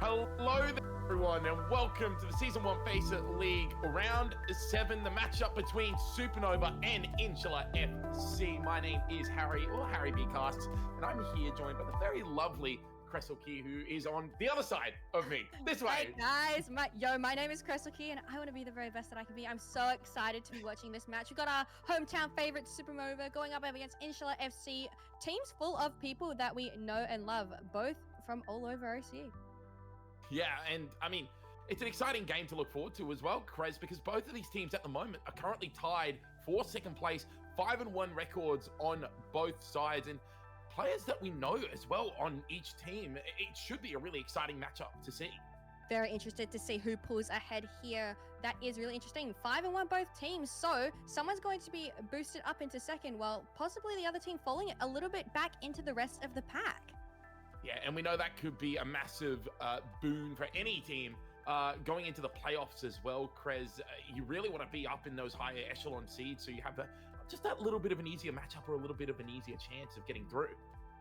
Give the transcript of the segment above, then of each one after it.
Hello there, everyone, and welcome to the Season 1 FACEIT League Round 7, the matchup between Supernova and Insula FC. My name is Harry, or Harry B. Casts, and I'm here joined by the very lovely Cressel Key, who is on the other side of me, this way. Hey guys, my name is Cressel Key, and I want to be the very best that I can be. I'm so excited to be watching this match. We've got our hometown favorite Supernova going up against Insula FC, teams full of people that we know and love, both from all over OCE. Yeah, and I mean, it's an exciting game to look forward to as well, Krez, because both of these teams at the moment are currently tied for second place, 5-1 records on both sides, and players that we know as well on each team. It should be a really exciting matchup to see. Very interested to see who pulls ahead here. That is really interesting. 5-1 both teams, so someone's going to be boosted up into second, while possibly the other team falling a little bit back into the rest of the pack. Yeah, and we know that could be a massive boon for any team going into the playoffs as well, Krez. You really want to be up in those higher echelon seeds, so you have just that little bit of an easier matchup or a little bit of an easier chance of getting through.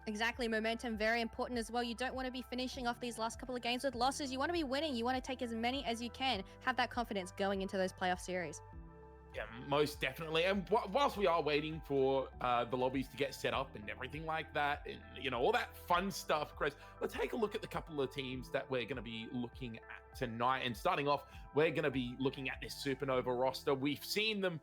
Exactly, momentum very important as well. You don't want to be finishing off these last couple of games with losses. You want to be winning. You want to take as many as you can. Have that confidence going into those playoff series. Yeah, most definitely. And whilst we are waiting for the lobbies to get set up and everything like that, and all that fun stuff, Chris, let's take a look at the couple of teams that we're going to be looking at tonight. And starting off, we're going to be looking at this Supernova roster. We've seen them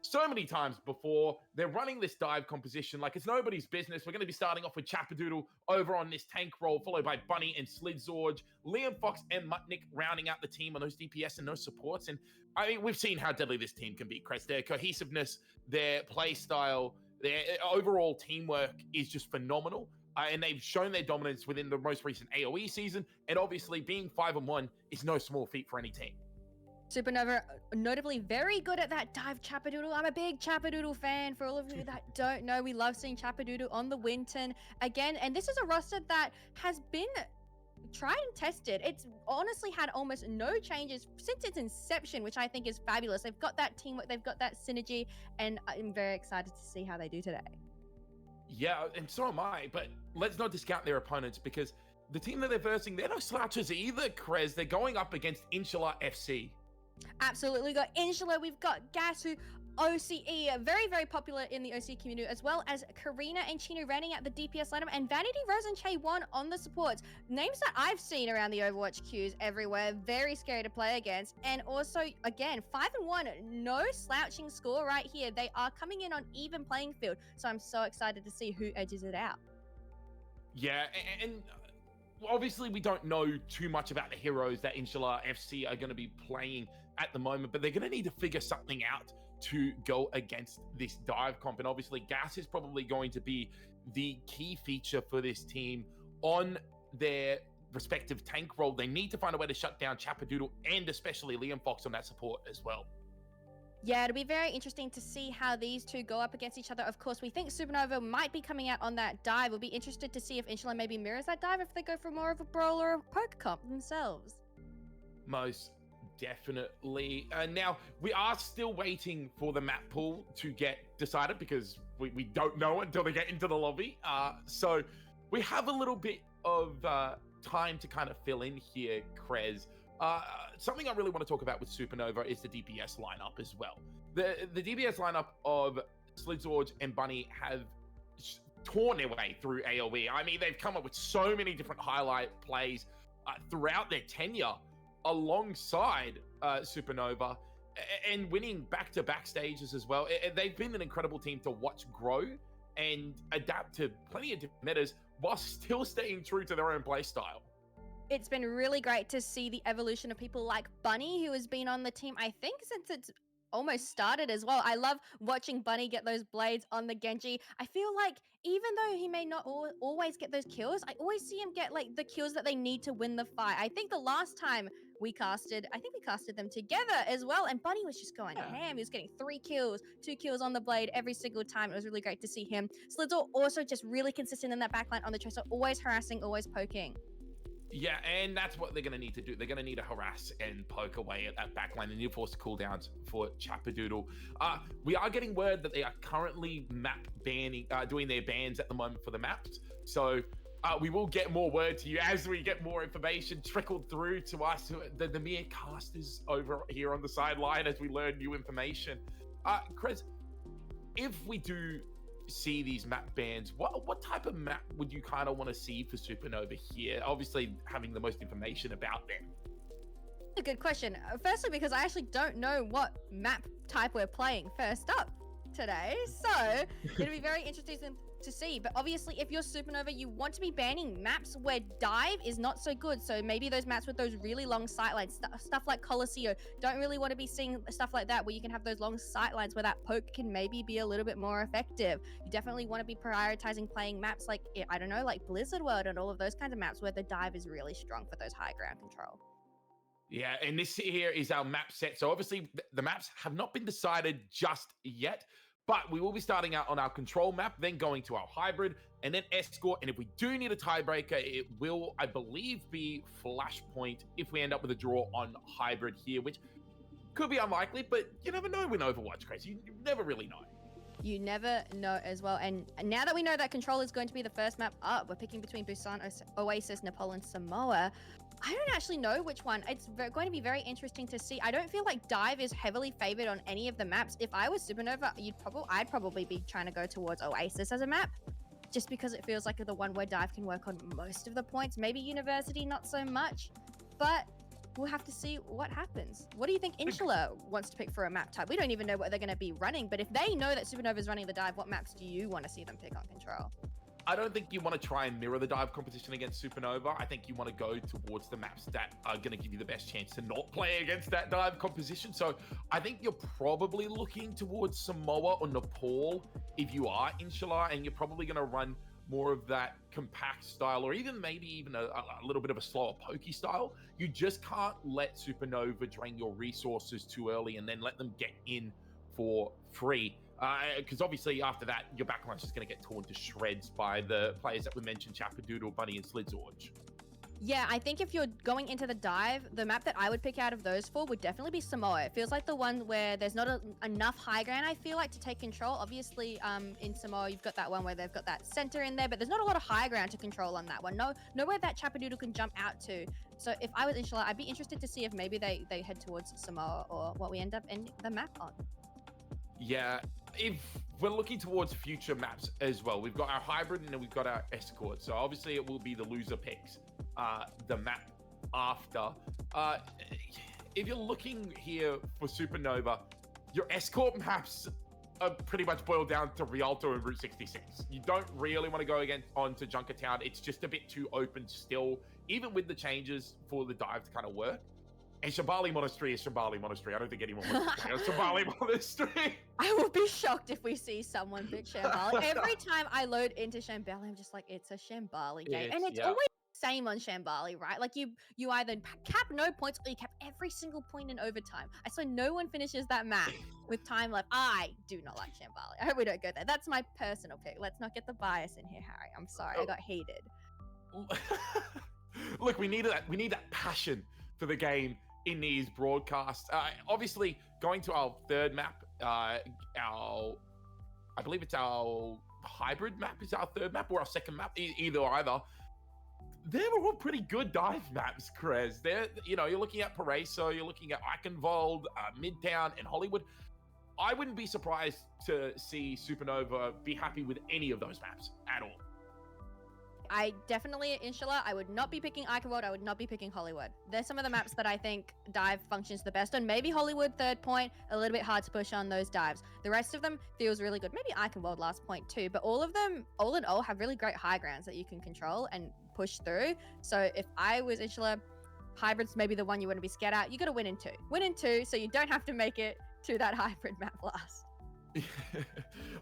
so many times before. They're running this dive composition like it's nobody's business. We're going to be starting off with Chappadoodle over on this tank role, followed by Bunny and Slidzorge, Liam Fox and Mutnik rounding out the team on those DPS and those supports. And I mean, we've seen how deadly this team can be, Chris. Their cohesiveness, their play style, their overall teamwork is just phenomenal. And they've shown their dominance within the most recent AoE season. And obviously being 5-1 is no small feat for any team. Supernova, notably very good at that dive Chappadoodle. I'm a big Chappadoodle fan. For all of you that don't know, we love seeing Chappadoodle on the Winton again. And this is a roster that has been tried and tested. It's honestly had almost no changes since its inception, which I think is fabulous. They've got that teamwork, they've got that synergy, and I'm very excited to see how they do today. Yeah, and so am I. But let's not discount their opponents, because the team that they're versing, they're no slouches either, Krez. They're going up against Insula FC. Absolutely. Got Insula, we've got Gas, who OCE, very, very popular in the OCE community, as well as Karina and Chino running at the DPS lineup, and Vanity Rose and Che1 on the supports. Names that I've seen around the Overwatch queues everywhere, very scary to play against. And also, again, 5-1, no slouching score right here. They are coming in on even playing field, so I'm so excited to see who edges it out. Yeah, and obviously we don't know too much about the heroes that Insula FC are going to be playing at the moment, but they're going to need to figure something out to go against this dive comp. And obviously Gas is probably going to be the key feature for this team on their respective tank role. They need to find a way to shut down Chappadoodle and especially Liam Fox on that support as well. Yeah, it'll be very interesting to see how these two go up against each other. Of course, we think Supernova might be coming out on that dive. We'll be interested to see if Insula maybe mirrors that dive, if they go for more of a brawl or a poker comp themselves. Most definitely. Now, we are still waiting for the map pool to get decided, because we don't know until they get into the lobby. So we have a little bit of time to kind of fill in here, Krez. Something I really want to talk about with Supernova is the DPS lineup as well. The DPS lineup of Slidzorge and Bunny have torn their way through AoE. I mean, they've come up with so many different highlight plays throughout their tenure alongside Supernova, and winning back-to-back stages as well. They've been an incredible team to watch grow and adapt to plenty of different metas while still staying true to their own play style. It's been really great to see the evolution of people like Bunny, who has been on the team, I think, since it's almost started as well. I love watching Bunny get those blades on the Genji. I feel like even though he may not always get those kills, I always see him get like the kills that they need to win the fight. I think the last time we casted them together as well, and Bunny was just going ham. He was getting 3 kills, 2 kills on the blade every single time. It was really great to see him. Slidzor also just really consistent in that backline on the tracer, always harassing, always poking. Yeah, and that's what they're going to need to do. They're going to need to harass and poke away at that backline. They need to force cooldowns for Chappadoodle. We are getting word that they are currently map banning, doing their bans at the moment for the maps. So We will get more word to you as we get more information trickled through to us, the mere casters over here on the sideline, as we learn new information. Chris, if we do see these map bans, what type of map would you kind of want to see for Supernova here? Obviously, having the most information about them. A good question. Firstly, because I actually don't know what map type we're playing first up today, so it'll be very interesting to see. But obviously, if you're Supernova, you want to be banning maps where dive is not so good. So maybe those maps with those really long sightlines, stuff like Colosseo, don't really want to be seeing stuff like that where you can have those long sightlines where that poke can maybe be a little bit more effective. You definitely want to be prioritizing playing maps like, I don't know, like Blizzard World and all of those kinds of maps where the dive is really strong for those high ground control. Yeah, and this here is our map set. So obviously the maps have not been decided just yet, but we will be starting out on our control map, then going to our hybrid, and then escort. And if we do need a tiebreaker, it will, I believe, be Flashpoint if we end up with a draw on hybrid here, which could be unlikely, but you never know in Overwatch, Chris. You never really know. You never know as well. And now that we know that control is going to be the first map up, we're picking between Busan, Oasis, Nepal, and Samoa. I don't actually know which one. It's going to be very interesting to see. I don't feel like dive is heavily favored on any of the maps. If I was Supernova, I'd probably be trying to go towards Oasis as a map, just because it feels like the one where dive can work on most of the points. Maybe University, not so much, but we'll have to see what happens. What do you think Inshallah wants to pick for a map type? We don't even know what they're going to be running, but if they know that Supernova is running the dive, what maps do you want to see them pick on control? I don't think you want to try and mirror the dive competition against Supernova. I think you want to go towards the maps that are going to give you the best chance to not play against that dive composition. So I think you're probably looking towards Samoa or Nepal if you are Inshallah, and you're probably going to run more of that compact style, or even maybe even a little bit of a slower pokey style. You just can't let Supernova drain your resources too early and then let them get in for free. Because obviously after that, your backline's just going to get torn to shreds by the players that we mentioned, Chapadoodle, Bunny, and Slidzorge. Yeah, I think if you're going into the dive, the map that I would pick out of those four would definitely be Samoa. It feels like the one where there's not enough high ground, I feel like, to take control. Obviously, in Samoa, you've got that one where they've got that center in there, but there's not a lot of high ground to control on that one. Nowhere that Chapadoodle can jump out to. So if I was Inshallah, I'd be interested to see if maybe they head towards Samoa or what we end up ending the map on. Yeah, if we're looking towards future maps as well, we've got our hybrid and then we've got our escort. So obviously it will be the loser picks, the map after. If you're looking here for Supernova, your escort maps are pretty much boiled down to Rialto and Route 66. You don't really want to go onto Junkertown. It's just a bit too open still, even with the changes for the dive to kind of work. And Shambali Monastery is Shambali Monastery. I don't think anyone wants to play on Shambali Monastery. I will be shocked if we see someone pick Shambali. Every time I load into Shambali, I'm just like, it's a Shambali game. And it's always the same on Shambali, right? Like you either cap no points or you cap every single point in overtime. I swear no one finishes that map with time left. I do not like Shambali. I hope we don't go there. That's my personal pick. Let's not get the bias in here, Harry. I'm sorry. I got heated. Look, we need that passion for the game in these broadcasts. Obviously, going to our third map, I believe it's our hybrid map is our third map, or our second map, either or either. They're all pretty good dive maps, Krez. You're looking at Paraiso, you're looking at Eichenwald, Midtown, and Hollywood. I wouldn't be surprised to see Supernova be happy with any of those maps at all. I definitely, Inshallah, I would not be picking Eichenwald. I would not be picking Hollywood. There's some of the maps that I think dive functions the best on. Maybe Hollywood third point, a little bit hard to push on those dives. The rest of them feels really good. Maybe Eichenwald last point too, but all of them, all in all, have really great high grounds that you can control and push through. So if I was Inshallah, hybrid's maybe the one you want to be scared out. You got to win in two. Win in two so you don't have to make it to that hybrid map last.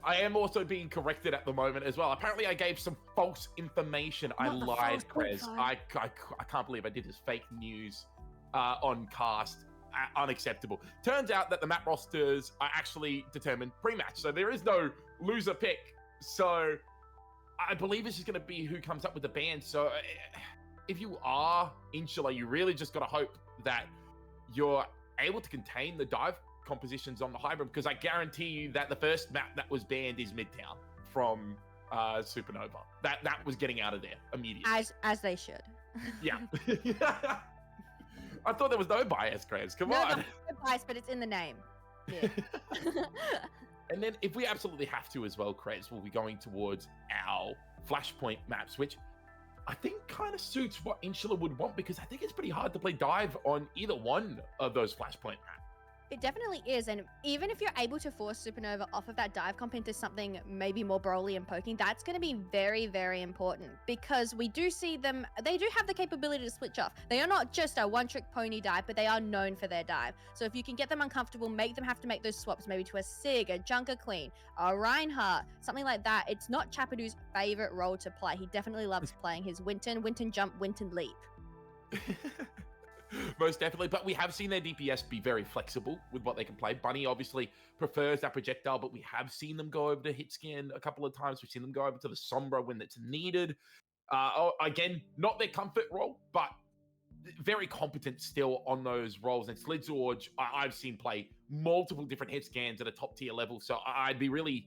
I am also being corrected at the moment as well. Apparently, I gave some false information. I lied, Krez. I can't believe I did this fake news on cast. Unacceptable. Turns out that the map rosters are actually determined pre-match, so there is no loser pick. So I believe it's just going to be who comes up with the ban. So if you are Inshallah, you really just got to hope that you're able to contain the dive compositions on the hybrid, because I guarantee you that the first map that was banned is Midtown from Supernova. That was getting out of there immediately. As they should. Yeah. I thought there was no bias, Krez. Come no, on. no bias, but it's in the name. Yeah. And then if we absolutely have to as well, Krez, we'll be going towards our Flashpoint maps, which I think kind of suits what Insula would want, because I think it's pretty hard to play dive on either one of those Flashpoint maps. It definitely is, and even if you're able to force Supernova off of that dive comp into something maybe more Broly and poking, that's going to be very, very important, because we do see them, they do have the capability to switch off. They are not just a one-trick pony dive, but they are known for their dive. So if you can get them uncomfortable, make them have to make those swaps, maybe to a Sig, a Junker Queen, a Reinhardt, something like that. It's not Chapadu's favorite role to play. He definitely loves playing his Winton jump, Winton leap. Most definitely, but we have seen their DPS be very flexible with what they can play. Bunny obviously prefers that projectile, but we have seen them go over to hit scan a couple of times. We've seen them go over to the Sombra when it's needed. Again, not their comfort role, but very competent still on those roles. And Slidzorge, I've seen play multiple different hit scans at a top tier level, so I'd be really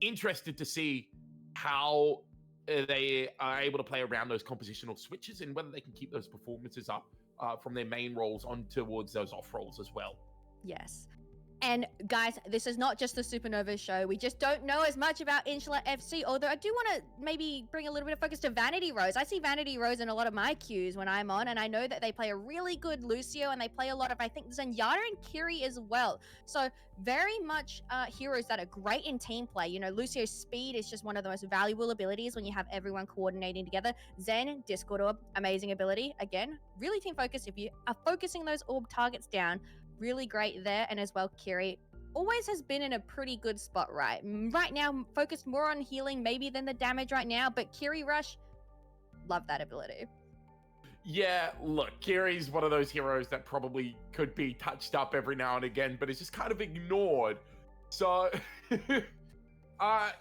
interested to see how they are able to play around those compositional switches and whether they can keep those performances up from their main roles on towards those off roles as well. Yes. And guys, this is not just the Supernova show. We just don't know as much about Insula FC, although I do want to maybe bring a little bit of focus to Vanity Rose. I see Vanity Rose in a lot of my queues when I'm on, and I know that they play a really good Lucio, and they play a lot of, I think, Zenyatta and Kiri as well. So very much heroes that are great in team play. You know, Lucio's speed is just one of the most valuable abilities when you have everyone coordinating together. Zen, Discord Orb, amazing ability. Again, really team focused. If you are focusing those orb targets down, really great there. And as well, Kiri always has been in a pretty good spot right now, focused more on healing maybe than the damage right now, but Kiri Rush, love that ability. Yeah, look, Kiri's one of those heroes that probably could be touched up every now and again, but it's just kind of ignored. So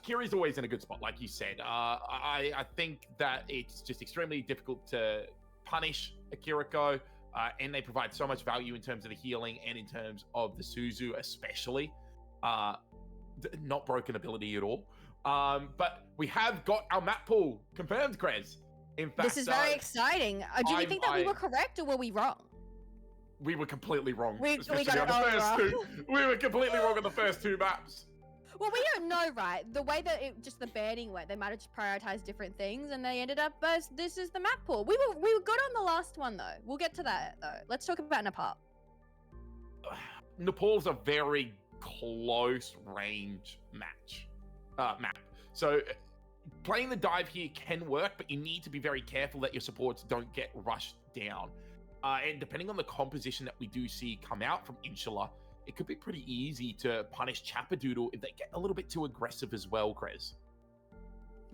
Kiri's always in a good spot, like you said. I think that it's just extremely difficult to punish a Kiriko. And they provide so much value in terms of the healing and in terms of the Suzu especially. Not broken ability at all. But we have got our map pool confirmed, Krez. In fact, this is very exciting. Do you think that we were correct or were we wrong? We were completely wrong. We got it on the first two. We were completely wrong on the first two maps. Well, we don't know, right? The way that just the banning went, they might have just prioritized different things, and they ended up as this is the map pool. We were good on the last one though. We'll get to that though. Let's talk about Nepal. Nepal's a very close range map. So playing the dive here can work, but you need to be very careful that your supports don't get rushed down. And depending on the composition that we do see come out from Insula, it could be pretty easy to punish Chapadoodle if they get a little bit too aggressive as well, Krez.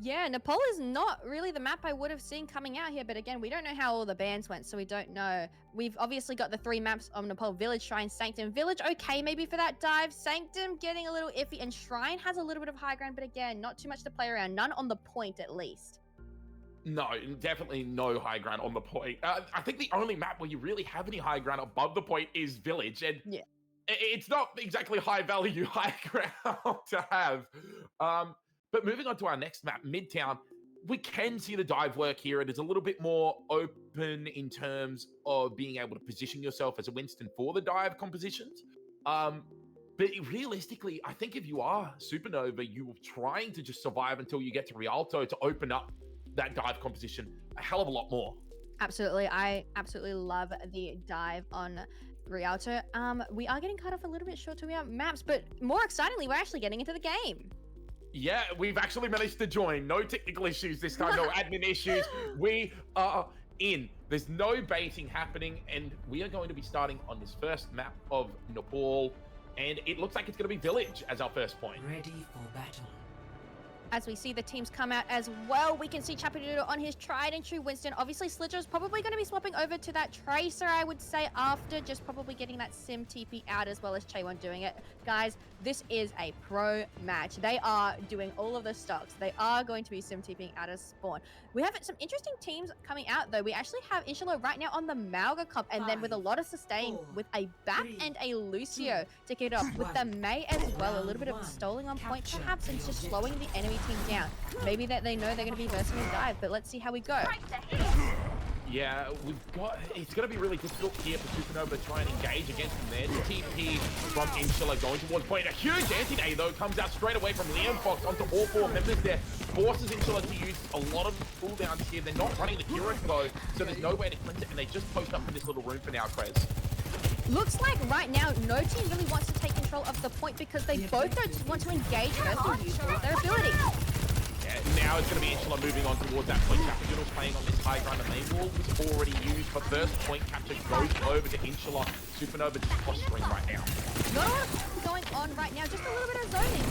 Yeah, Nepal is not really the map I would have seen coming out here, but again, we don't know how all the bans went, so we don't know. We've obviously got the 3 maps of Nepal: Village, Shrine, Sanctum. Village, okay, maybe for that dive. Sanctum, getting a little iffy, and Shrine has a little bit of high ground, but again, not too much to play around. None on the point, at least. No, definitely no high ground on the point. I think the only map where you really have any high ground above the point is Village, and yeah. It's not exactly high value high ground to have. But moving on to our next map, Midtown, we can see the dive work here. It is a little bit more open in terms of being able to position yourself as a Winston for the dive compositions. But realistically, I think if you are Supernova, you're trying to just survive until you get to Rialto to open up that dive composition a hell of a lot more. Absolutely. I absolutely love the dive on Rialto. We are getting cut off a little bit short to our maps, but more excitingly, we're actually getting into the game. Yeah, we've actually managed to join. No technical issues this time, no admin issues. We are in. There's no baiting happening, and we are going to be starting on this first map of Nepal, and it looks like it's going to be Village as our first point. Ready for battle. As we see the teams come out as well, we can see Chapadoodle on his tried and true Winston. Obviously, Slidger's probably going to be swapping over to that Tracer, I would say, after just probably getting that Sim TP out, as well as Chaewon doing it. Guys, this is a pro match. They are doing all of the stocks. They are going to be Sim TPing out of spawn. We have some interesting teams coming out, though. We actually have Inshallah right now on the Malga comp, and then with a lot of sustain with a Bat and a Lucio to kick it off. With the May as well, a little bit of stalling on point perhaps, and just slowing the enemy team down. Maybe that they know they're going to be versing a dive, but let's see how we go. Yeah, it's going to be really difficult here for Supernova to try and engage against them there. TP from Insula going towards point. A huge anti-day, though, comes out straight away from Liam Fox onto all four members there. Forces Insula to use a lot of cooldowns here. They're not running the Keurig, though, so there's no way to cleanse it, and they just post up in this little room for now, Krez. Looks like right now, no team really wants to take control of the point because they both don't want to engage versus use all of their abilities. Now it's going to be Insula moving on towards that point. Captain playing on this high ground. The main wall was already used, but first point capture goes over to Insula. Supernova just posturing right now. Not a lot going on right now, just a little bit of zoning.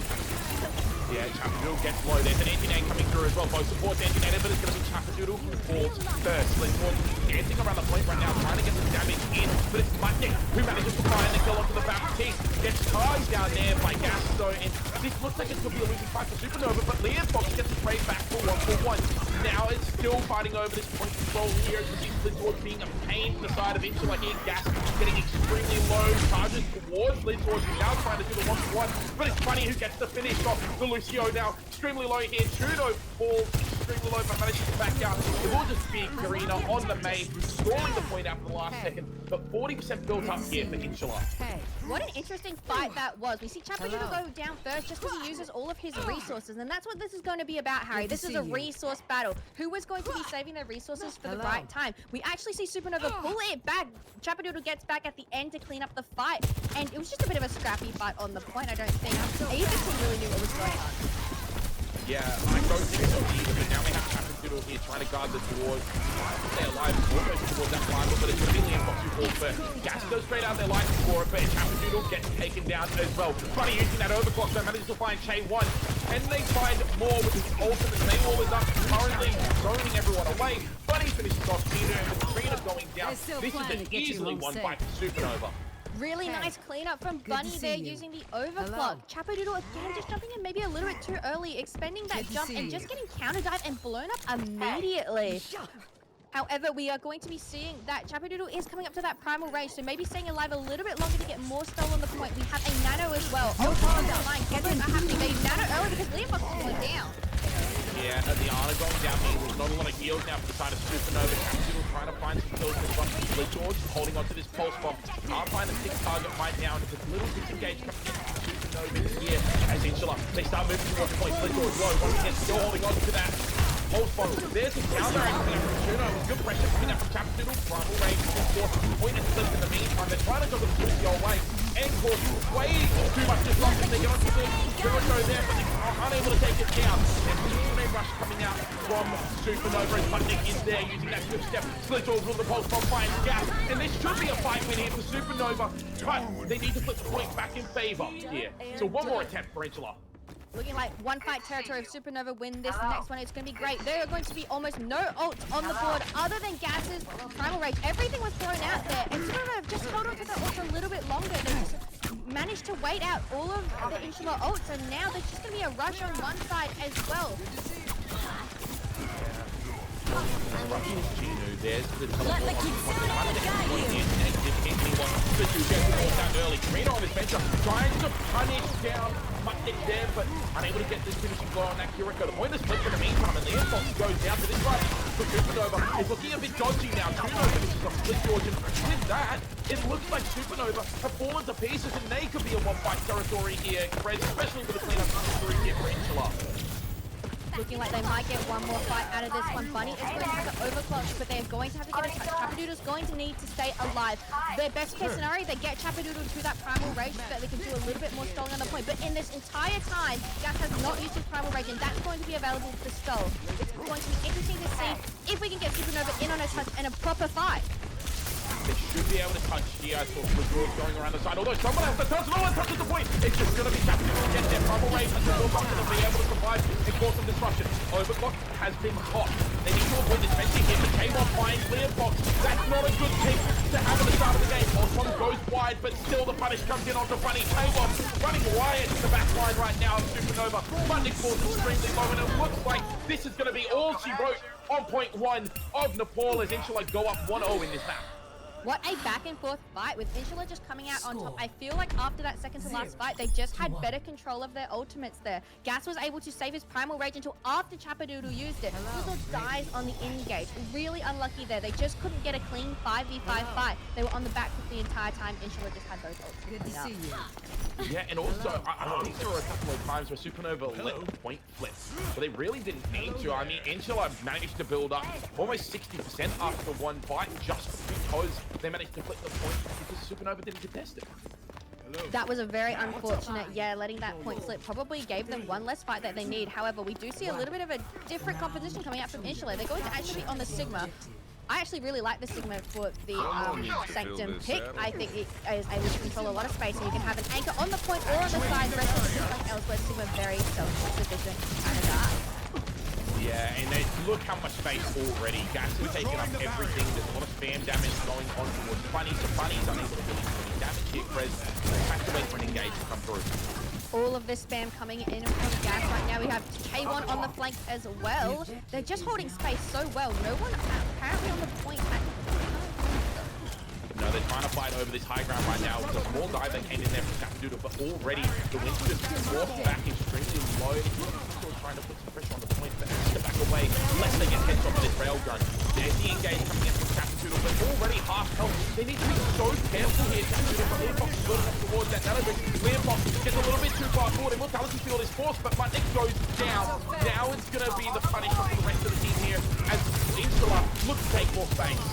Yeah, Chapadoodle gets low. There's an anti-nade coming through as well. Both supports anti-nade, but it's going to be Chapadoodle who falls first. Lindborn dancing around the point right now, trying to get some damage in, but it's Mutnik who manages to find the kill onto the Baptiste. Gets tied down there by Gasto, and this looks like it could be a losing fight for Supernova, but Liam Fox gets the trade back for 1-for-1. Now it's still fighting over this point control here. You see Lindborn being a pain to the side of Insula here. Gas getting extremely low, charges towards Lindborn, who's now trying to do the 1-for-1, but it's Funny who gets the finish off the Lucio now. Extremely low here. Trudeau falls extremely low, but manages to back out. It will just be Karina on the main, scoring the point out for the last second, but 40% built up here for Insula. What an interesting fight that was. We see Chapadoodle go down first just because he uses all of his resources, and that's what this is going to be about, Harry. This is a resource battle. Who was going to be saving their resources for the right time? We actually see Supernova pull it back. Chapadoodle gets back at the end to clean up the fight, and it was just a bit of a scrappy fight on the point. I don't think either team really knew what was going on. Yeah, I don't think so either, but now we have Chapadoodle here trying to guard the doors. Stay alive, almost towards that rival, but it's going to be Liam Fox who falls first. Gas goes straight out their life for it, but Chapadoodle gets taken down as well. Funny using that overclock, they manage to find Che 1, and they find more with his ultimate. Main wall is up, currently zoning everyone away. Funny finishes off Peter, and with Karina going down, this is an easily one fight for Supernova. Really nice cleanup from Bunny there using the overclock. Chapadoodle again just jumping in maybe a little bit too early, expending that jump and just getting counter dive and blown up immediately. However, we are going to be seeing that Chapadoodle is coming up to that primal range, so maybe staying alive a little bit longer to get more spell on the point. We have a nano as well. Oh, that line. Getting happening. They nano early because Liam Fox is going down. Yeah, and the Ana going down here. There's not a lot of heals now for the side of Supernova. Capsule trying to find some kills this one. George holding onto this pulse bomb. Can't find a 6 target right now, and it's a little disengaged coming in Supernova here as Insula. They start moving towards the point. George low. Once again, still holding on to that pulse bomb. There's a counter coming out from Juno. Good pressure coming out from Capsule. Primal range is forced. Point is flipped in the meantime. They're trying to go the Lucio away. And cause way too much disruption. They get onto the Jericho there, but they're unable to take it down. There's a rush coming out from Supernova, and Sputnik is there using that swift step. Slittle with the pulse bomb finds Gas, and this should be a fight win here for Supernova, but they need to flip the point back in favor here. So one more attempt for Insula. Looking like one fight territory. If Supernova win this next one, it's going to be great. There are going to be almost no ults on the board other than Gas's primal rage. Everything was thrown out there, and Supernova just held on to that ult a little bit longer. They just managed to wait out all of the Insula ults, and now there's just going to be a rush on one side as well. There's the teleport on the point. Trying to get the point in, and anyone to get the ball down early. Karina on his bench, trying to punish down Mutnik there, but unable to get this finishing blow on that Kiriko. The point is flipped in the meantime, and the Airfox goes down to this right for Supernova. It's looking a bit dodgy now. Juno finishes off Split George, and with that, it looks like Supernova have fallen to pieces, and they could be a one-fight territory here, especially with the cleanup victory here for Insula. Looking like they might get one more fight out of this one. Bunny is going to have the overclock, but they're going to have to get a touch. Chapadoodle's going to need to stay alive. Their best case scenario, they get Chapadoodle to that primal rage so that they can do a little bit more stalling on the point. But in this entire time, Gas has not used his primal rage, and that's going to be available for stall. It's going to be interesting to see if we can get Supernova in on a touch and a proper fight. They should be able to touch here. I saw Blue going around the side. Although someone has to touch, no one touches the point. It's just going to be Captain to get their primal rage until they're not going to be able to survive and cause some disruption. Overclock has been hot. They need to avoid this fencing here, but K1 finds Liam Fox. That's not a good pick to have at the start of the game. Osmond goes wide, but still the punish comes in onto Bunny. K1 running riot to the back line right now of Supernova. Bunny falls extremely low, and it looks like this is going to be all she wrote on point 1 of Nepal as Insula go up 1-0 in this map. What a back and forth fight with Insula just coming out on top. I feel like after that second to last fight, they just had better control of their ultimates there. Gas was able to save his Primal Rage until after Chappadoodle used it. Fizzle dies on the engage. Really unlucky there. They just couldn't get a clean 5v5 fight. They were on the back foot the entire time. Insula just had those ults. Good to see you. Yeah, and also, I think there were a couple of times where Supernova let the point flip, but they really didn't need to. I mean, Insula managed to build up almost 60% after one fight just because they managed to flip the point because Supernova didn't contest it. That was a very unfortunate, letting that point slip probably gave them one less fight that they need. However, we do see a little bit of a different composition coming out from Insula. They're going to actually be on the Sigma. I actually really like the Sigma for the Sanctum pick. I think it is able to control a lot of space, and you can have an anchor on the point or on the side, rest of the like elsewhere. Sigma very self-sufficient kind of guy. Yeah, and look how much space already. Gas is taking up everything. There's a lot of spam damage going on towards Bunny, so Bunny's unable to really do any damage here. Krez has to wait for an engage to come through. All of this spam coming in from Gas right now. We have K1 on the flank as well. They're just holding space so well. No one apparently on the point. No, they're trying to fight over this high ground right now. It's a small dive that came in there from Chappadoodle, but already the Winston forced back extremely low. Still trying to put some pressure on the point, but has to back away lest they get heads off of this railgun. There's the engage coming in from Chappadoodle, but already half health. They need to be so careful here, Chappadoodle, but Learfox is building up towards that nano. Learfox gets a little bit too far forward. Immortality Field is forced, but Mutnik goes down. Now it's going to be the punishment for the rest of the team here as Insula looks to take more space.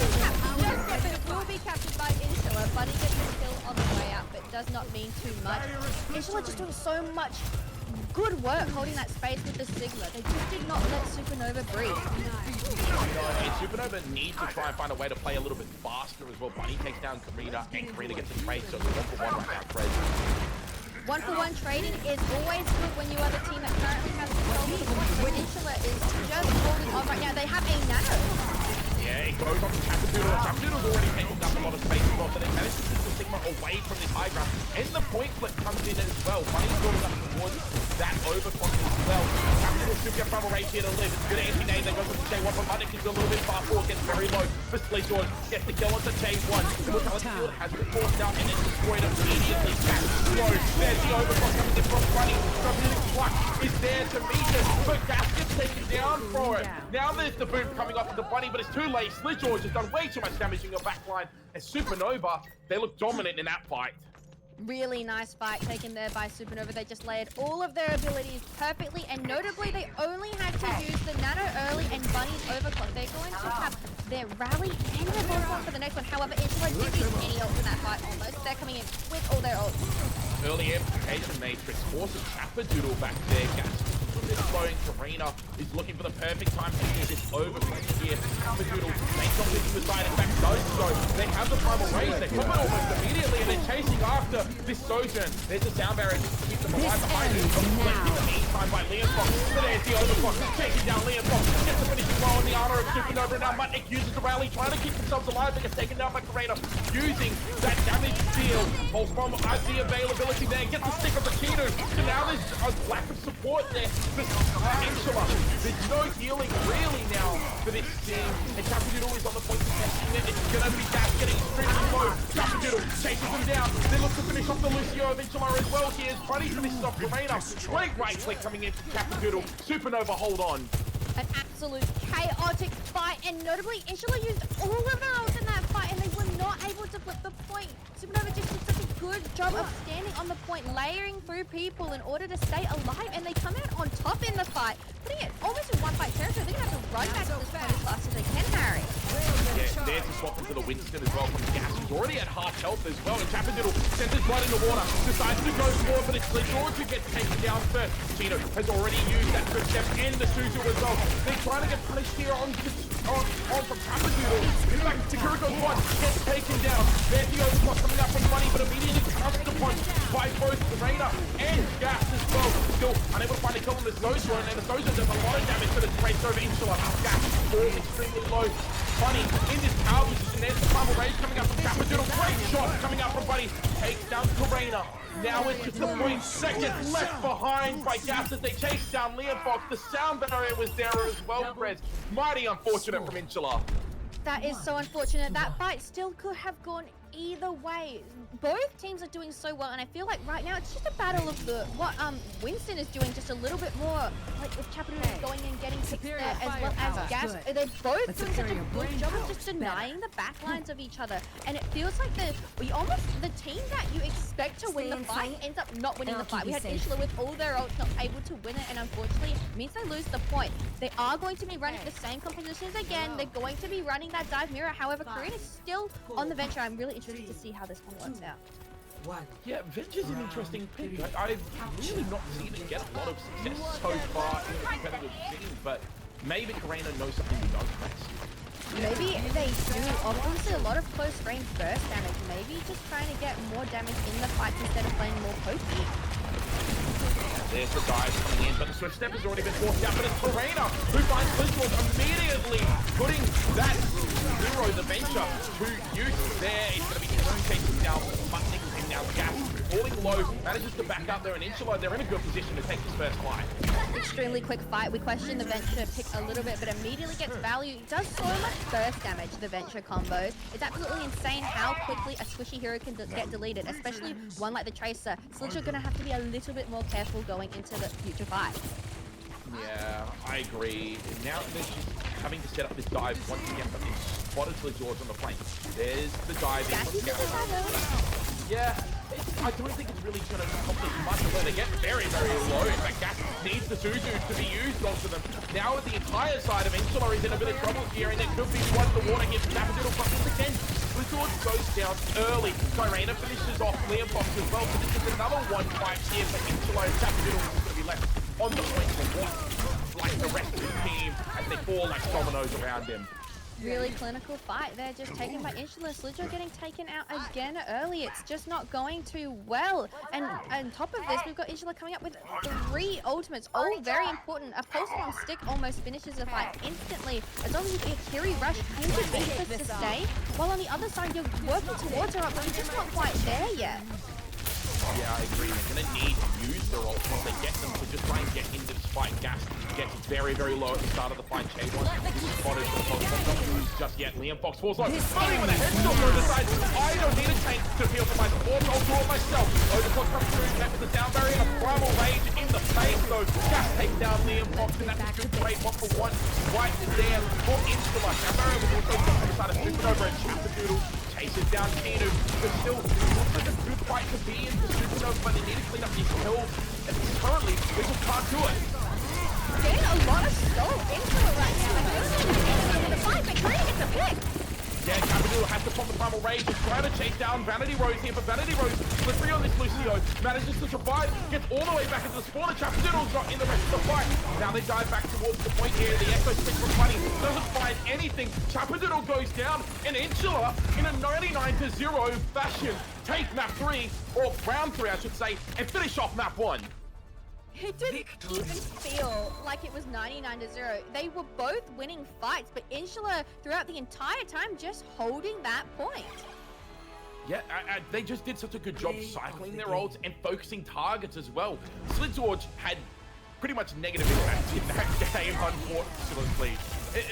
It will be captured by Insula. Bunny gets a kill on the way out, but does not mean too much. Insula just doing so much good work holding that space with the Sigma. They just did not let Supernova breathe. And Supernova needs to try and find a way to play a little bit faster as well. Bunny takes down Karina, and Karina gets the trade, so it's 1-for-1 right now, Krez. 1-for-1 trading is always good when you are the team that currently has control of the point. Insula is just holding on right now. They have a nano. Yeah, it goes on to Chappadoodle. Chappadoodle's already taken up a lot of space as well, so they managed to keep the Sigma away from this high ground. And the point flip comes in as well. Bunny's building up towards that overclock as well. Chappadoodle should get Primal Rage here to live. It's good anti-nade. They go for the J1, but Mutnik is a little bit far forward, gets very low. For Sledgeorge, gets the kill onto J1. Immortality Field has been forced out and then destroyed immediately. Cat slow. There's the overclock coming in from Bunny. Chappadoodle's clutch is there to meet it, but Gas gets taken down for it. Now there's the boom coming off of the Bunny, but it's too late. Sledgeorge has done way too much damage in your backline. And Supernova, they look dominant in that fight. Really nice fight taken there by Supernova. They just layered all of their abilities perfectly, and notably, they only had to use the nano early and Bunny's overclock. They're going to have their rally and their bomb for the next one. However, Insula didn't use any ult in that fight almost. They're coming in with all their ults. Early amplification matrix forces Chappadoodle back there. Gas is flowing. Karina is looking for the perfect time to use this overclock here. Chappadoodle makes off into the side. In fact, does so. They have the Primal Rage. They come in almost immediately, and they're chasing after this Sojourn. There's a sound barrier to keep them alive behind it. Left in the meantime by Leonfox. So there's the overclock. Taking down Leonfox. Gets the finishing blow on the armor of Supernova. Now Mutnik uses the rally, trying to keep themselves alive. They get taken down by Karina. Using that damage deal. Pulse Bomb has the availability there. Gets the stick of the Kino. So now there's a lack of support there for Insula. There's no healing really now for this team. And Chappadoodle is on the point of testing it. It's going to be Gas getting extremely low. Chappadoodle chases them down. They look to finish off the Lucio of Insula as well. Here's Bunny finishes off Karina. Great right click coming in from Chappadoodle. Supernova, hold on. An absolute chaotic fight, and notably, Insula used all of their ults in that fight, and they were not able to flip the point. Supernova just did such a good job of standing on the point, layering through people in order to stay alive, and they come out on top in the fight, putting it almost in one fight territory. They're going to have to run back to this point as fast as they can, Harry. Yeah, there's a swap into the Winston as well from Gas, who's already at half health as well, and Chappadoodle sends his blood in the water, decides to go forward, but it's George who gets taken down first. Chino has already used that good step and the Suzu as well. They're trying to get punished here on from Chappadoodle. In fact, Takiriko's one gets taken down. There's the overclock coming up from Bunny, but immediately comes to punch by both Karina and Gas as well. Still unable to find a kill on the Sojourn, and the Sojourn does a lot of damage to the trace over Insula. Gas falls extremely low. Bunny in this tower position. There's the Primal Rage coming up from Chappadoodle. Great shot coming out from Bunny. Takes down Karina. Now it's just a point second left behind by Gas as they chase down Leonfox. The sound barrier was there as well, Krez. Mighty unfortunate from Insula. That is so unfortunate. That fight still could have gone either way. Both teams are doing so well, and I feel like right now it's just a battle of the what Winston is doing just a little bit more, like with Chapadoo going and getting picks there, as well as Gas. They're both doing such a good job of just denying the backlines of each other, and it feels like the team that you expect to win the fight ends up not winning the fight. We had Ishla with all their ults not able to win it, and unfortunately it means they lose the point. They are going to be running the same compositions again. They're going to be running that dive mirror. However, Korean is still on the venture. I'm really interested to see how this one works out. Yeah, Venture's an interesting pick. I've really not seen it get a lot of success so far in the competitive scene, but maybe Karina knows something we don't. Maybe they do. Obviously, a lot of close range burst damage. Maybe just trying to get more damage in the fights instead of playing more pokey. There's the dive coming in, but the swift step has already been forced out, but it's Karina who finds Blizzard immediately putting that hero, the Venture, to use there. It's going to be chasing down, buttoning him down, Gas falling low, manages to back up there, and Insula, they're in a good position to take this first fight. Extremely quick fight. We question the Venture pick a little bit, but immediately gets value. It does so much burst damage, the Venture combo. It's absolutely insane how quickly a squishy hero can get deleted, especially one like the Tracer. Sludge are going to have to be a little bit more careful going into the future fight. Yeah, I agree. Now they're just having to set up this dive once again, but they spotted Sludge on the flank. There's the dive. Yeah, I don't think it's really going to accomplish much when they get very, very low. In fact, Gas needs the Suzu to be used onto them. Now the entire side of Insula is in a bit of trouble here, and it could be one the water gives Daffodil buckles again. Blizzard goes down early. Sirena finishes off Leopox as well, so this is another one fight here for Insula, and Daffodil is going to be left on the point for what, like the rest of the team, as they fall like dominoes around him. Really clinical fight there, just taken by Insula. Sludger getting taken out again early. It's just not going too well. And on top of this, we've got Insula coming up with 3 ultimates, all very important. A pulse bomb stick almost finishes the fight instantly. As long as you get Kiri Rush into the sustain, while on the other side you're working towards her up, but you're just not quite there yet. Yeah, I agree. They're going to need to use their ult once they get them to just try and get into this fight. Gas gets very, very low at the start of the fight. Che wants to be spotted, but not lose just yet. Liam Fox falls low. Funny with a headshot over the side. I don't need a tank to heal for my support. I'll do it myself. Overclock comes through, met with the down barrier, and a primal rage in the face, though. Gas takes down Liam Fox, and that's a good trade. 1 for 1 right there for Insula. Down barrier was also on the side of Supernova and Chapadoodle chases down Kinu, but still like a good fight to be in for Supernova, but they need to clean up these kills, and currently they just can't do it. Getting a lot of soul into it right now. I feel like it's in the fight, but Korea gets a pick. Yeah, Chapadoodle has to pop the primal rage and try to chase down Vanity Rose here, but Vanity Rose slippery on this Lucio, manages to survive, gets all the way back into the spawner. Chapadoodle's not in the rest of the fight. Now they dive back towards the point here. The Echo stick from Bunny doesn't find anything. Chapadoodle goes down, and Insula, in a 99-0 fashion, take map 3, or round 3 I should say, and finish off map 1. It didn't even feel like it was 99-0. They were both winning fights, but Insula throughout the entire time just holding that point. Yeah, they just did such a good job cycling their ults and focusing targets as well. Slidzorge had pretty much negative impact in that game, unfortunately.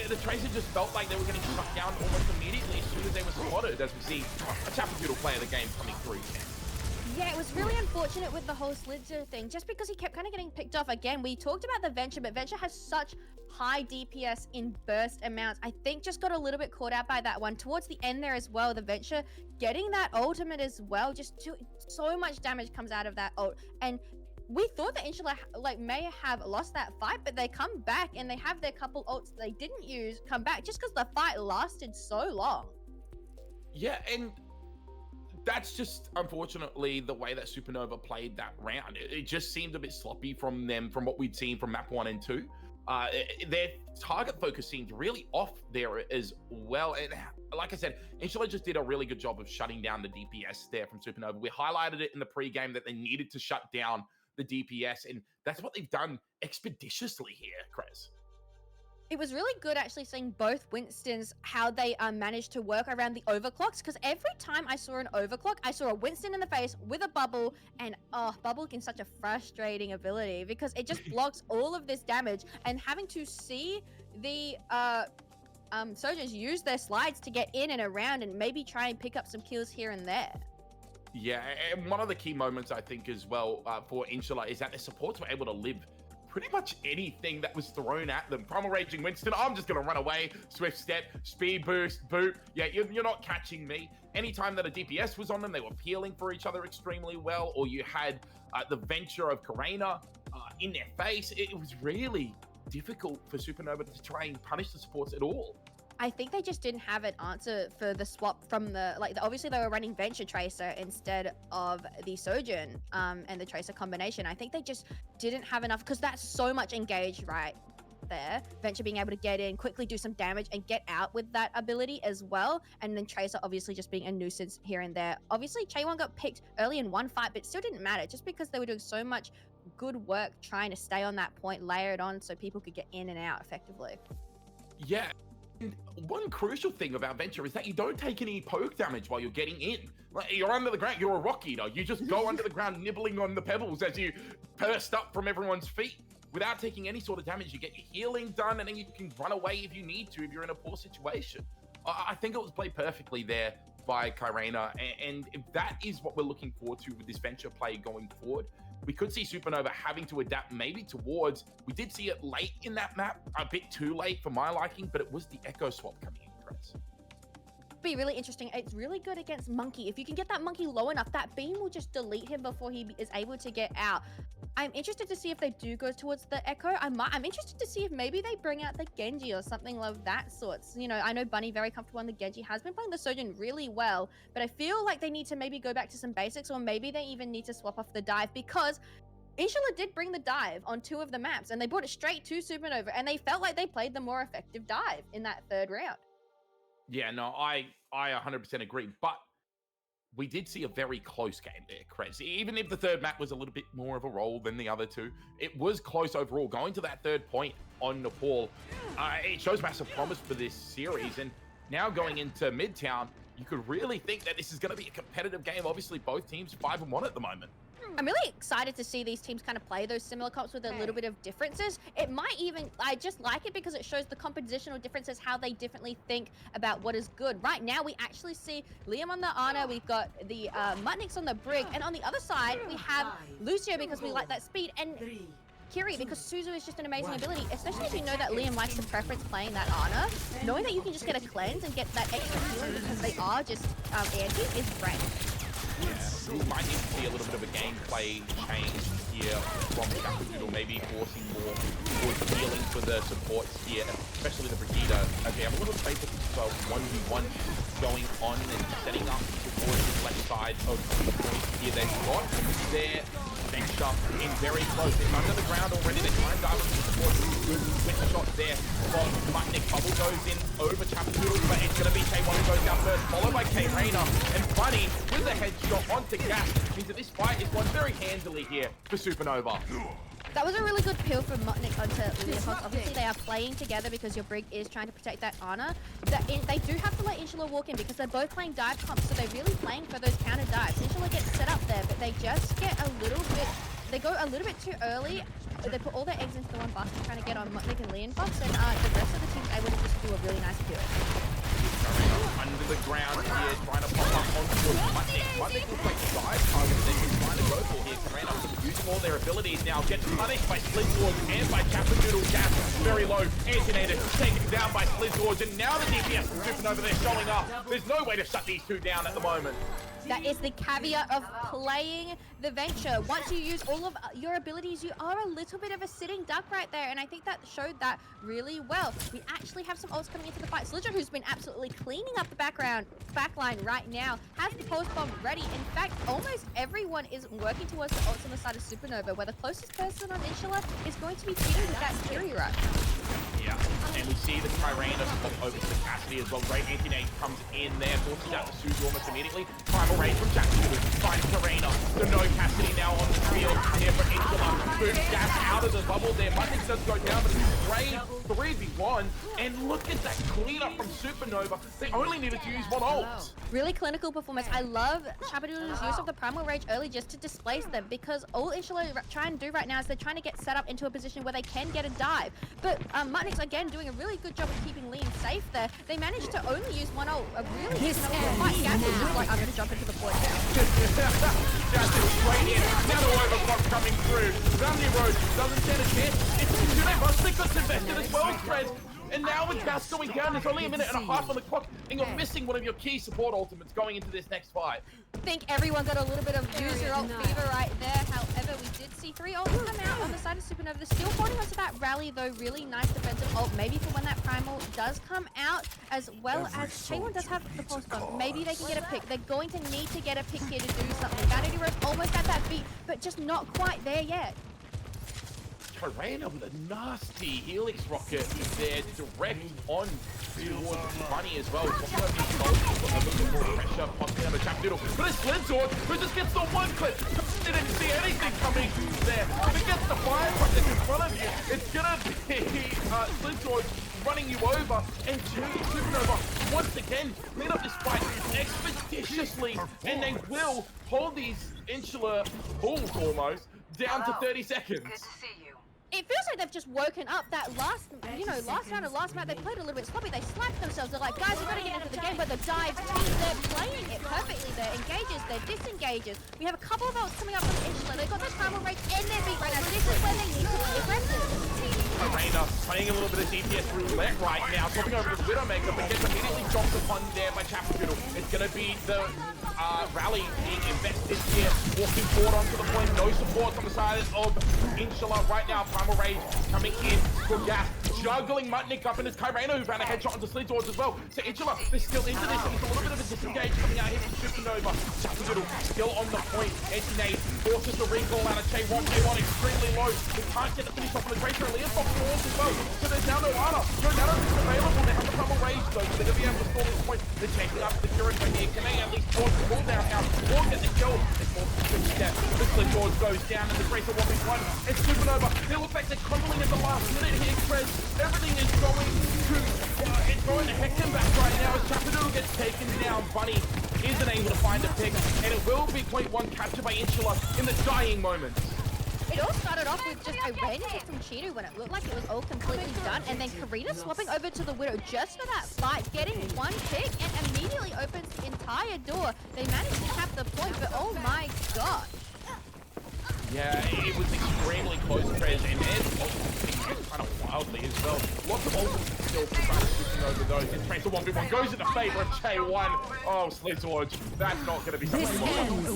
The Tracer just felt like they were getting shut down almost immediately as soon as they were spotted, as we see a Chapadoodle player of the game coming through. Yeah, it was really unfortunate with the whole Slidger thing, just because he kept kind of getting picked off. Again, we talked about the Venture, but Venture has such high DPS in burst amounts. I think just got a little bit caught out by that one. Towards the end there as well, the Venture getting that ultimate as well, so much damage comes out of that ult. And we thought that Insula may have lost that fight, but they come back and they have their couple ults they didn't use come back just because the fight lasted so long. Yeah, and that's just unfortunately the way that Supernova played that round. It just seemed a bit sloppy from them, from what we'd seen from map 1 and 2. Their target focus seemed really off there as well. And like I said, Insula just did a really good job of shutting down the DPS there from Supernova. We highlighted it in the pre-game that they needed to shut down the DPS, and that's what they've done expeditiously here, Krez. It was really good actually seeing both Winstons, how they managed to work around the overclocks, because every time I saw an overclock, I saw a Winston in the face with a bubble, and bubble is such a frustrating ability because it just blocks all of this damage, and having to see the Soldiers use their slides to get in and around and maybe try and pick up some kills here and there. Yeah, and one of the key moments I think as well for Inshallah is that the supports were able to live pretty much anything that was thrown at them. Primal Raging Winston, I'm just going to run away. Swift Step, Speed Boost, Boot. Yeah, you're not catching me. Anytime that a DPS was on them, they were peeling for each other extremely well, or you had the Venture of Karena in their face. It was really difficult for Supernova to try and punish the supports at all. I think they just didn't have an answer for the swap from obviously they were running Venture Tracer instead of the Sojourn and the Tracer combination. I think they just didn't have enough because that's so much engaged right there. Venture being able to get in, quickly do some damage and get out with that ability as well. And then Tracer obviously just being a nuisance here and there. Obviously Chaewon got picked early in one fight, but it still didn't matter just because they were doing so much good work trying to stay on that point, layer it on so people could get in and out effectively. Yeah. And one crucial thing about Venture is that you don't take any poke damage while you're getting in. Like, you're under the ground, you're a rock eater. You just go under the ground nibbling on the pebbles as you burst up from everyone's feet. Without taking any sort of damage, you get your healing done, and then you can run away if you need to, if you're in a poor situation. I think it was played perfectly there by Karena, and if that is what we're looking forward to with this Venture play going forward, we could see Supernova having to adapt maybe towards, we did see it late in that map, a bit too late for my liking, but it was the Echo swap coming in, Chris. Be really interesting. It's really good against Monkey. If you can get that Monkey low enough, that beam will just delete him before he is able to get out. I'm interested to see if they do go towards the Echo. I'm interested to see if maybe they bring out the Genji or something of that sort. You know, I know Bunny very comfortable on the Genji, has been playing the Sojourn really well, but I feel like they need to maybe go back to some basics, or maybe they even need to swap off the dive, because Inshallah did bring the dive on 2 of the maps and they brought it straight to Supernova, and they felt like they played the more effective dive in that 3rd round. Yeah, no, I 100% agree, but we did see a very close game there, Krez. Even if the 3rd map was a little bit more of a roll than the other 2, it was close overall. Going to that 3rd point on Nepal, it shows massive promise for this series, and now going into Midtown, you could really think that this is going to be a competitive game. Obviously, both teams 5-1 at the moment. I'm really excited to see these teams kind of play those similar comps with a little bit of differences. It might even, I just like it because it shows the compositional differences, how they differently think about what is good. Right now, we actually see Liam on the Ana, we've got the Mutniks on the Brig, and on the other side, we have Lucio because we like that speed, and Kiri because Suzu is just an amazing ability, especially if you know that Liam likes the preference playing that Ana. Knowing that you can just get a cleanse and get that extra healing because they are just anti is great. Yeah, we might need to see a little bit of a gameplay change here from Capital, maybe forcing more towards healing for the supports here, especially the Brigida, as they have a little space of 1v1 going on and setting up towards the left side of the point here. They've got their Venture in very close. It's under the ground already. They're trying to dive into the support. Good quick shot there from Mutnik. Bubble goes in over Chapadoodle, but it's going to be K1 who goes down first, followed by K-Rainer. And Bunny with a headshot onto Gas into this fight is won very handily here for Supernova. That was a really good peel from Mutnik onto Leopold. Obviously, they are playing together because your Brig is trying to protect that Ana. They do have to let Inshallah walk in because they're both playing dive comps, so they're really playing for those counter dives. Inshallah gets set up there, but they just get a little bit, they go a little bit too early. They put all their eggs into the one basket trying to get on Mutnik and Leonfox, and the rest of the team's able to just do a really nice peel. Under the ground here, trying to pop up onto Mutnik. Mutnik looks like the dive target that he's trying to go for here. Karena using all their abilities now, gets punished by Slizzords and by Capadoodle. Gas very low, Antinated, taken down by Slizzords, and now the DPS from Supernova, they're showing up. There's no way to shut these 2 down at the moment. That is the caveat of playing the Venture. Once you use all of your abilities, you are a little bit of a sitting duck right there, and I think that showed that really well. We actually have some ults coming into the fight. Slidger, who's been absolutely cleaning up the backline right now, has the post bomb ready. In fact, almost everyone is working towards the ults on the side of Supernova, where the closest person on Inshallah is going to be cheating with that Kiri rush. Yeah, and we see the Tyrannus pop over to the Cassidy as well. Great anti-nade comes in there, forces out the Suzu almost immediately. Primal Rage from Jackson finds Karena. So no Cassidy now on the field here for Inshallah. Boom, Gas out of the bubble there. Mutnik does go down, but it's a great 3v1. And look at that cleanup from Supernova. They only needed to use 1 ult. Really clinical performance. I love Chapadoodle's use of the Primal Rage early just to displace them, because all Inshallah try and do right now is they're trying to get set up into a position where they can get a dive. But Mutnik's Influx again doing a really good job of keeping Liam safe there. They managed to only use one ult, a really decent ult to fight. Gas is just like, I'm going to jump into the void now. Just straight in. Now the overclock coming through. Boundary Road doesn't stand a chance. It's Supernova. Slicklet's invested as well, Fred. And now with Gas going down, there's only a minute and a half on the clock, and you're missing one of your key support ultimates going into this next fight. I think everyone got a little bit of user ult fever right there. However, we did see 3 ults come out on the side of Supernova. They're still holding onto that rally though. Really nice defensive ult. Maybe for when that primal does come out, as well as K1 does have the pulse bomb. Maybe they can get a pick. They're going to need to get a pick here to do something. Vanity Rose almost at that beat, but just not quite there yet. Karena with a nasty Helix rocket there, direct on towards Bunny as well. Talking about these goals, a little bit more pressure, possibly have a trap doodle. But it's Slitzord who just gets the one clip. Didn't see anything coming there. If it gets the fire truck that's in front of you, it's gonna be Slitzord running you over, and Supernova once again clean up this fight expeditiously, and they will hold these insular bulls almost down to 30 seconds. Good to see you. It feels like they've just woken up that last round of last match. They played a little bit sloppy. They slapped themselves. They're like, guys, we've got to get into the game. But the dive team, they're playing it perfectly. They're engages, they're disengages. We have a couple of ults coming up from the Insular. They've got their primal rage in their beat right now. This is when they need to be aggressive. Arena playing a little bit of DPS roulette right now, swapping over to Widowmaker, but gets immediately dropped upon there by Chapel. It's going to be the rally being invested here, walking forward onto the point, no support on the side of Inshallah right now. Primal Rage coming in for Gas, juggling Mutnik up, and it's Kyreno who found a headshot onto Slitzord as well. So Inshallah, they're still into this, and it's a little bit of a disengage coming out here from Supernova. Chapel still on the point, anti-nade, forces the recall out of J1. J1 extremely low, they can't get the finish off on the Tracer, and Leon Fox falls as well. So there's now no Ana, no Nano is available. They have the Primal Rage though, so they're going to be able to score this point. They're chasing up the Curate right here. Can they at least force the ball down now? Or get the kill? It's more than step. The Slitzord goes down, and the Tracer 1v1. And Supernova, they look like they're crumbling at the last minute here, Chris. Everything is going to heck them back right now as Chapadoodle gets taken down. Bunny isn't able to find a pick, and it will be point 1 captured by Insula in the dying moments. It all started off with just a random hit from Cheeto when it looked like it was all completely done, and then Karina swapping over to the Widow just for that fight, getting one pick, and immediately opens the entire door. They managed to cap the point, but oh my gosh. Yeah, it was extremely close, Prez, and then ultimately kind of wildly as well. Lots of ultimates still switching over those. And Tracer 1v1 goes in the favor of J1. Oh, Slitzord, that's not going to be something you want. A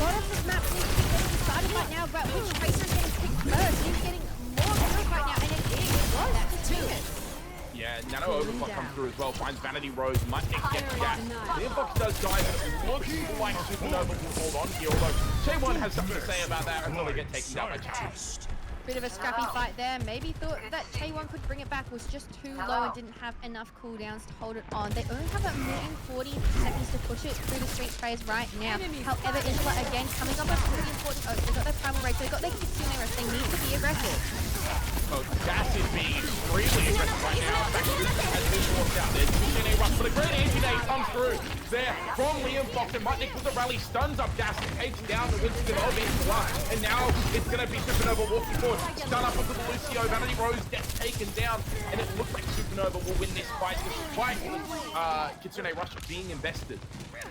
lot of this map seems to be getting decided right now, but which Tracer is getting picked first. He's getting more kills right now, and it was that too. Yeah, Nano Overclock comes through as well, finds Vanity Rose, Mutnik gets Gas. Leon Fox does die, but it looks like Supernova will hold on here, although J1 has something to say about that until they get taken down by Chapel. Bit of a scrappy fight there. Maybe thought that K1 could bring it back, was just too low and didn't have enough cooldowns to hold it on. They only have a minute and 40 seconds to push it through the street phase right now. However, Insula again coming up with really important. Oh, they got their primal rage, they got their Kitsune rest. They need to be aggressive. Oh, Gas is being extremely aggressive right now. As we walked out there, Kitsune rush, but a great anti-nade comes through there from Liam Fox, and Mutnik with the rally stuns up Gas and takes down the Winston of Insula. And now it's going to be Supernova walking forward. Stun up onto the Lucio, Vanity Rose gets taken down, and it looks like Supernova will win this fight despite Kitsune Rush being invested.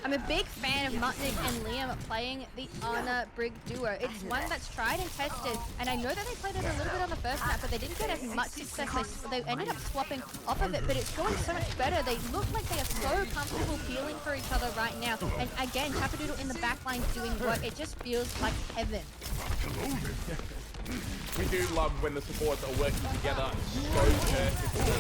I'm a big fan of Mutnik and Liam playing the Ana Brig duo. It's one that's tried and tested, and I know that they played it a little bit on the first map, but they didn't get as much success. They ended up swapping off of it, but it's going so much better. They look like they are so comfortable peeling for each other right now. And again, Chapadoodle in the backline doing work. It just feels like heaven. We do love when the supports are working together so perfectly.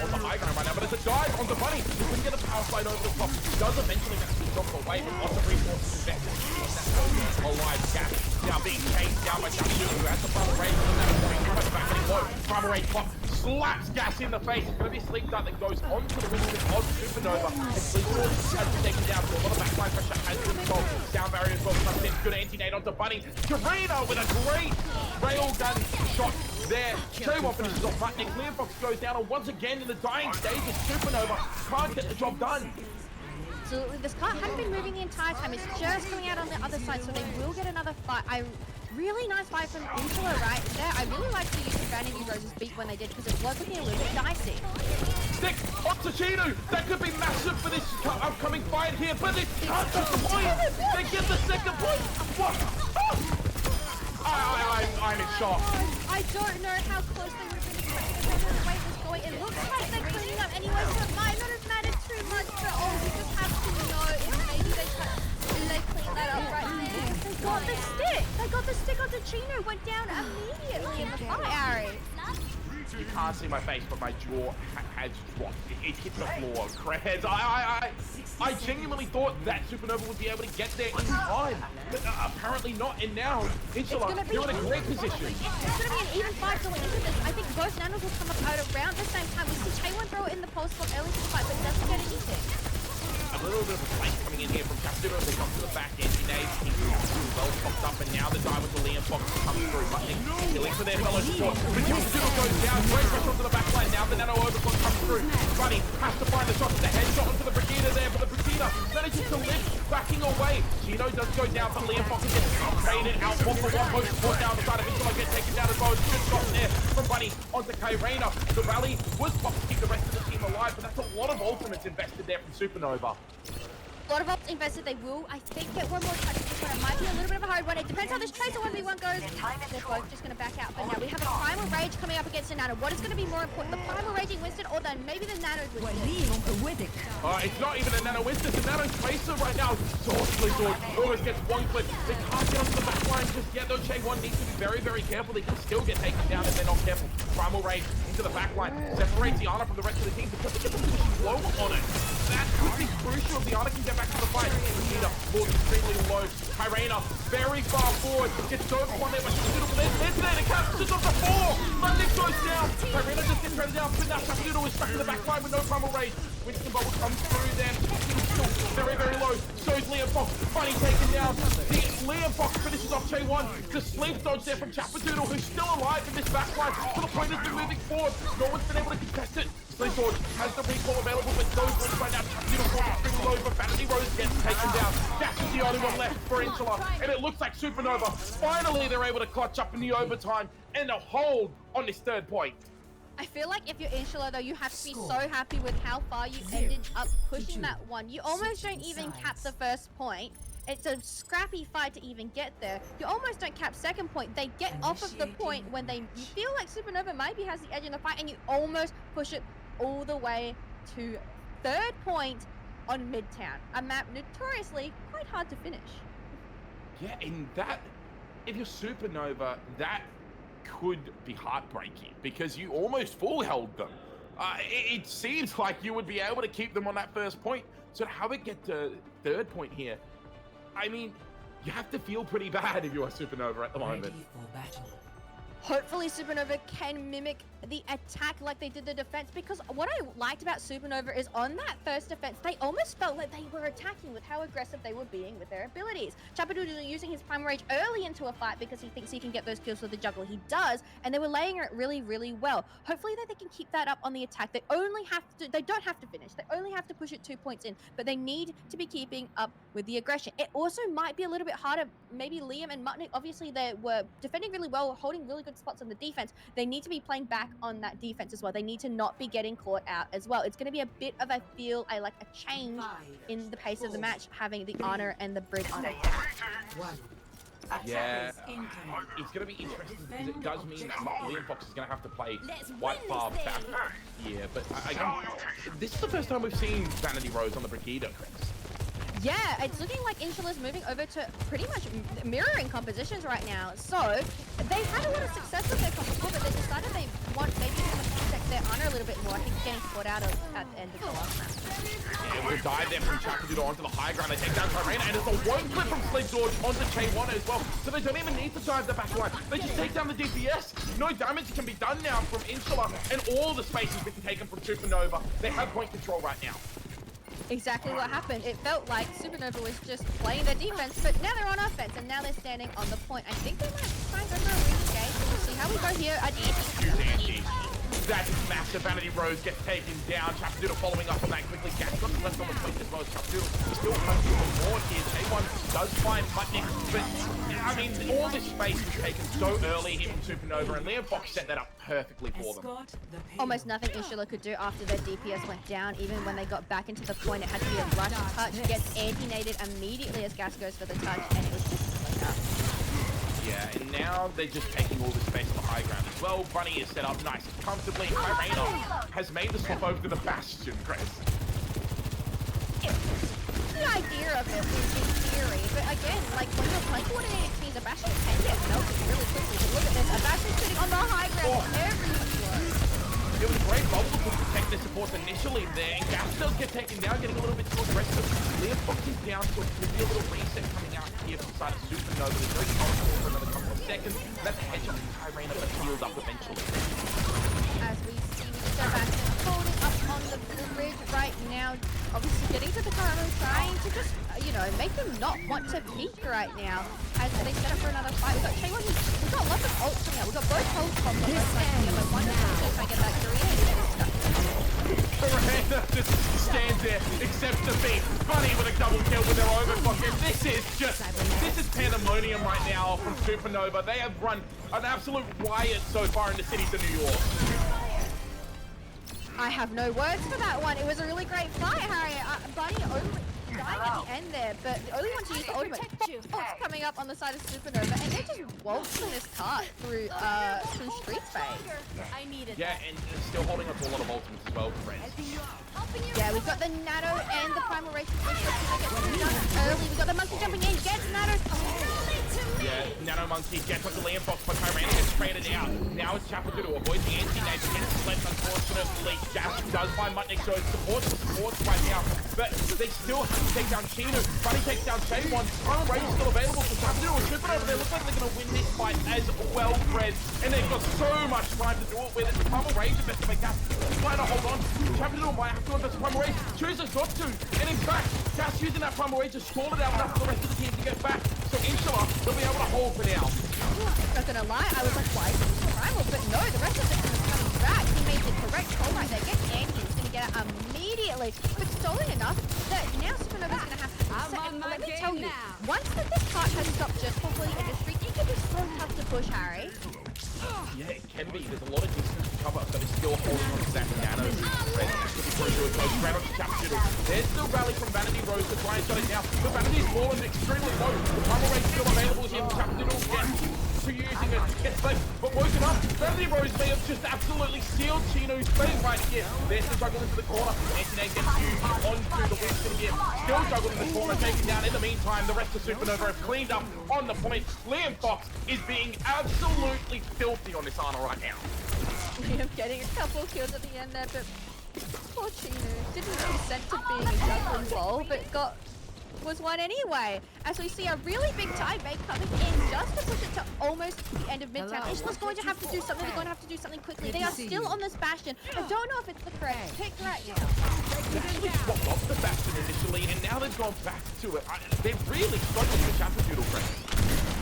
On the high ground right now, but it's a dive on the Bunny. He couldn't get a power slide over the top. He does eventually get to drop away, but lots of resources invested in that alive Gas. Now being chased down by Chapadoodle, who has the primal rage on that point. Too much back getting low. Primal rage pop slaps Gas in the face. It's going to be a sleep dart that goes onto the window of Supernova. And Sleepward has been taken down. So a lot of backline pressure has been solved. Sound barrier as well comes in. Good anti-nade onto Bunny. Karina with a great railgun shot there. J1 finishes off Mutnik. Liam Fox goes down, and once again in the dying stages, Supernova can't get the job done. Absolutely. This car hadn't been moving the entire time. It's just coming out on the other side, so they will get another fight. I Really nice fight from Insula right there. I really like the use of Vanity Rose's beat when they did because it was looking a little bit dicey. Stick on Tachino. That could be massive for this upcoming fight here, but it's not the point. They get the second point. What? I'm in shock. I don't know how close they would have been expecting the way it was going. It looks like they're cleaning up anyway, so it might not have mattered too much, but you just have to know if maybe they clean that up right there. They got the stick. They got the stick onto Chino. Went down immediately in the fight, Ari. You can't see my face, but my jaw has dropped. It hit the floor. Creds. I genuinely thought that Supernova would be able to get there in time, but apparently not. And now, Insula, they're in a great position. It's going to be an even fight going into this. I think both nanos will come up out around the same time. We see K1 throw it in the pulse block early to the fight, but doesn't get anything. A little bit of a fight coming in here from Captain as they come to the back end. Nade well popped up, and now the dive with the Liam Fox comes through. Buttoning, killing for their fellow support. The Captain goes down, great pressure onto the back line. Now the Nano Overclock comes through. Buddy has to find the shot. The headshot onto the Brigida there, but the Brigida manages to lift, backing away. Chino does go down, but Liam Fox gets traded out. One for one, most support down the side of Insula gets taken down as well. Good shot there from Buddy onto Kairena. The rally was blocked to keep the rest of the team alive, but that's a lot of ultimates invested there from Supernova. A lot of ults invested. They will, I think, get one more touch this one. It might be a little bit of a hard one. It depends how this Tracer 1v1 goes. They're both just going to back out. But now we have a Primal Rage coming up against a Nano. What is going to be more important? The Primal Raging Winston or then maybe the Nano's Winston? It's not even a Nano Winston. It's a Nano Tracer right now. George almost gets one clip. They can't get onto the back line just yet, though. J1 needs to be very, very careful. They can still get taken down if they're not careful. Primal Rage into the back line. Separates the Ana from the rest of the team. But they get the position low on it. That could be crucial if the Ana can get back to the fight. Nita falls extremely low. Kairena very far forward. Gets over one there, but she's beautiful. There's there. The captures on the four. London goes down. Kairena just gets thrown down. But now Shakudo is stuck in the back line with no Primal Rage. Winston Bubble comes through there. Still very, very low. Shows Liam Fox. Bunny taken down. Liam Fox finishes off J1. The sleep dodge there from Chapadoodle, who's still alive in this back line. So the point has been moving forward. No one's been able to contest it. Sleep Dodge has the recall available, but those ones right now. Chapadoodle falls pretty low, but Vanity Rose gets taken down. Dash is the only one left for Insula, and it looks like Supernova. Finally, they're able to clutch up in the overtime and a hold on this third point. I feel like if you're Insula, though, you have to be so happy with how far you ended up pushing that one. You almost don't even cap the first point. It's a scrappy fight to even get there. You almost don't cap second point. They get off of the point when you feel like Supernova maybe has the edge in the fight, and you almost push it all the way to third point on Midtown. A map notoriously quite hard to finish. Yeah, and that, if you're Supernova, that could be heartbreaking because you almost full held them. It seems like you would be able to keep them on that first point. So how it get to third point here? I mean, you have to feel pretty bad if you're Supernova at the moment. Hopefully Supernova can mimic the attack like they did the defense, because what I liked about Supernova is on that first defense, they almost felt like they were attacking with how aggressive they were being with their abilities. Chapadoodle is using his Primal Rage early into a fight because he thinks he can get those kills with the juggle. He does, and they were laying it really, really well. Hopefully that they can keep that up on the attack. They don't have to finish. They only have to push it 2 points in, but they need to be keeping up with the aggression. It also might be a little bit harder. Maybe Liam and Mutnik, obviously they were defending really well, holding really good spots on the defense. They need to be playing back on that defense as well. They need to not be getting caught out as well. It's going to be a bit of a change in the pace of the match, having the Honor and the Brig on it. Yeah, it's going to be interesting because it does mean that Liam Fox is going to have to play quite far back here. But this is the first time we've seen Vanity Rose on the Brigida, Chris. Yeah, it's looking like Insula's moving over to pretty much mirroring compositions right now. So they've had a lot of success with their comp before, but they decided they want maybe to protect their honor a little bit more. I think getting caught out at the end of the last match. Yeah, we'll dive there from Chapadoodle onto the high ground. They take down Kairena, and it's a one clip from Sleep George onto J1 as well. So they don't even need to dive the back line. They just take down the DPS. No damage can be done now from Insula, and all the space has been taken from Supernova. They have point control right now. Exactly what happened. It felt like Supernova was just playing their defense, but now they're on offense, and now they're standing on the point. I think they might try and go for a re-engage. We'll see how we go here. That's massive. Vanity Rose gets taken down. Chapadoodle following up on that quickly. Gas got the left on the point as well as Chapadoodle. Still hunting for more here. J1 does find Mutnik, but I I mean, all this space was taken so early here from Supernova, and Liam Fox set that up perfectly for them. Almost nothing Insula could do after their DPS went down. Even when they got back into the point, it had to be a rush touch. Gets anti-nated immediately as Gas goes for the touch, and it was just clean up. Yeah, and now they're just taking all the space on the high ground as well. Bunny is set up nice and comfortably. Irena has made the swap over to the Bastion, Chris. The idea of it is in theory, but again, like when you're playing coordinated teams, a Bastion can get melted really quickly. But look at this, a Bastion sitting on the high ground everywhere. It was a great bubble to protect the supports initially there, and Gas does get taken down, getting a little bit too aggressive. Liam Fox is down, so it could be a little reset coming out here from the side of Supernova. It's very comfortable for another couple of seconds. That's a hedge up to Irena, but healed up eventually. As we see the Bastion holding up on the bridge right now, obviously getting to the Karamo, trying to just, you know, make them not want to peek right now. As they set up for another fight. We've got K1, we've got lots of ults coming out. We've got both ults from the left side here, but one is going to try and get that Korean. Miranda just stands there, accepts defeat. Bunny with a double kill with their overclock. And this is pandemonium right now from Supernova. They have run an absolute riot so far in the cities of New York. I have no words for that one. It was a really great fight, Harry. Bunny died at the end there, but the only one to use the ultimate ult's coming up on the side of Supernova, and they're just waltzing this cart through street space. Yeah, and still holding up to a lot of ultimates as well, friends. Yeah, we've got the Nano and the Primal Race. Early, we've got the Monkey jumping in, gets Nano. Yeah, Nano Monkey gets onto Liam Fox, but Tyrant gets traded out. Now it's Chapel to avoid the anti-nade, but gets split, unfortunately. Gas does find Mutnik, so it's supports right now. But they still have to take down Chino. Bunny takes down J1. Primal Rage is still available for Chapel to Tripping over there. Looks like they're going to win this fight as well, Fred. And they've got so much time to do it with it. Primal Rage is best to make Gas trying to hold on. Chapel to might have to invest Primal Rage. Chooses not to. And in fact, Gas using that Primal Rage to stall it out enough for the rest of the team to get back. So Insula, they'll be able to hold for now. Not gonna lie, I was like, why is it Primal? But no, the rest of the team is coming back. He made the correct call right there. Gets Andy, he's gonna get it immediately. But stalling enough that now Supernova's gonna have to reset. And let me tell you, once that this part has stopped just for the industry, it can be so tough to push, Harry. Yeah, it can be. There's a lot of distance to cover, but it's still holding on to that Nano. There's the rally from Vanity Rose to try and shut it down. But Vanity's fallen extremely low. The Primal Rage still available here. Chapel to using it. Gets left, but woken up. Vanity Rose may have just absolutely sealed Chino's fate right here. There's the juggle into the corner. Anti-Nate gets used onto the Winston here. Still juggled in the corner, taken down. In the meantime, the rest of Supernova have cleaned up on the point. Liam Fox is being absolutely filthy on this Ana right now. Liam getting a couple kills at the end there, but poor Chino didn't consent to being a juggling ball, but was one anyway. As we see a really big tie break coming in just to push it to almost the end of Midtown. Insula's going to have to do something. They're going to have to do something quickly. They are still on this Bastion. I don't know if it's the correct pick right now. They actually swapped off the Bastion initially, and now they've gone back to it. They're really struggling with Chapadoodle, friends.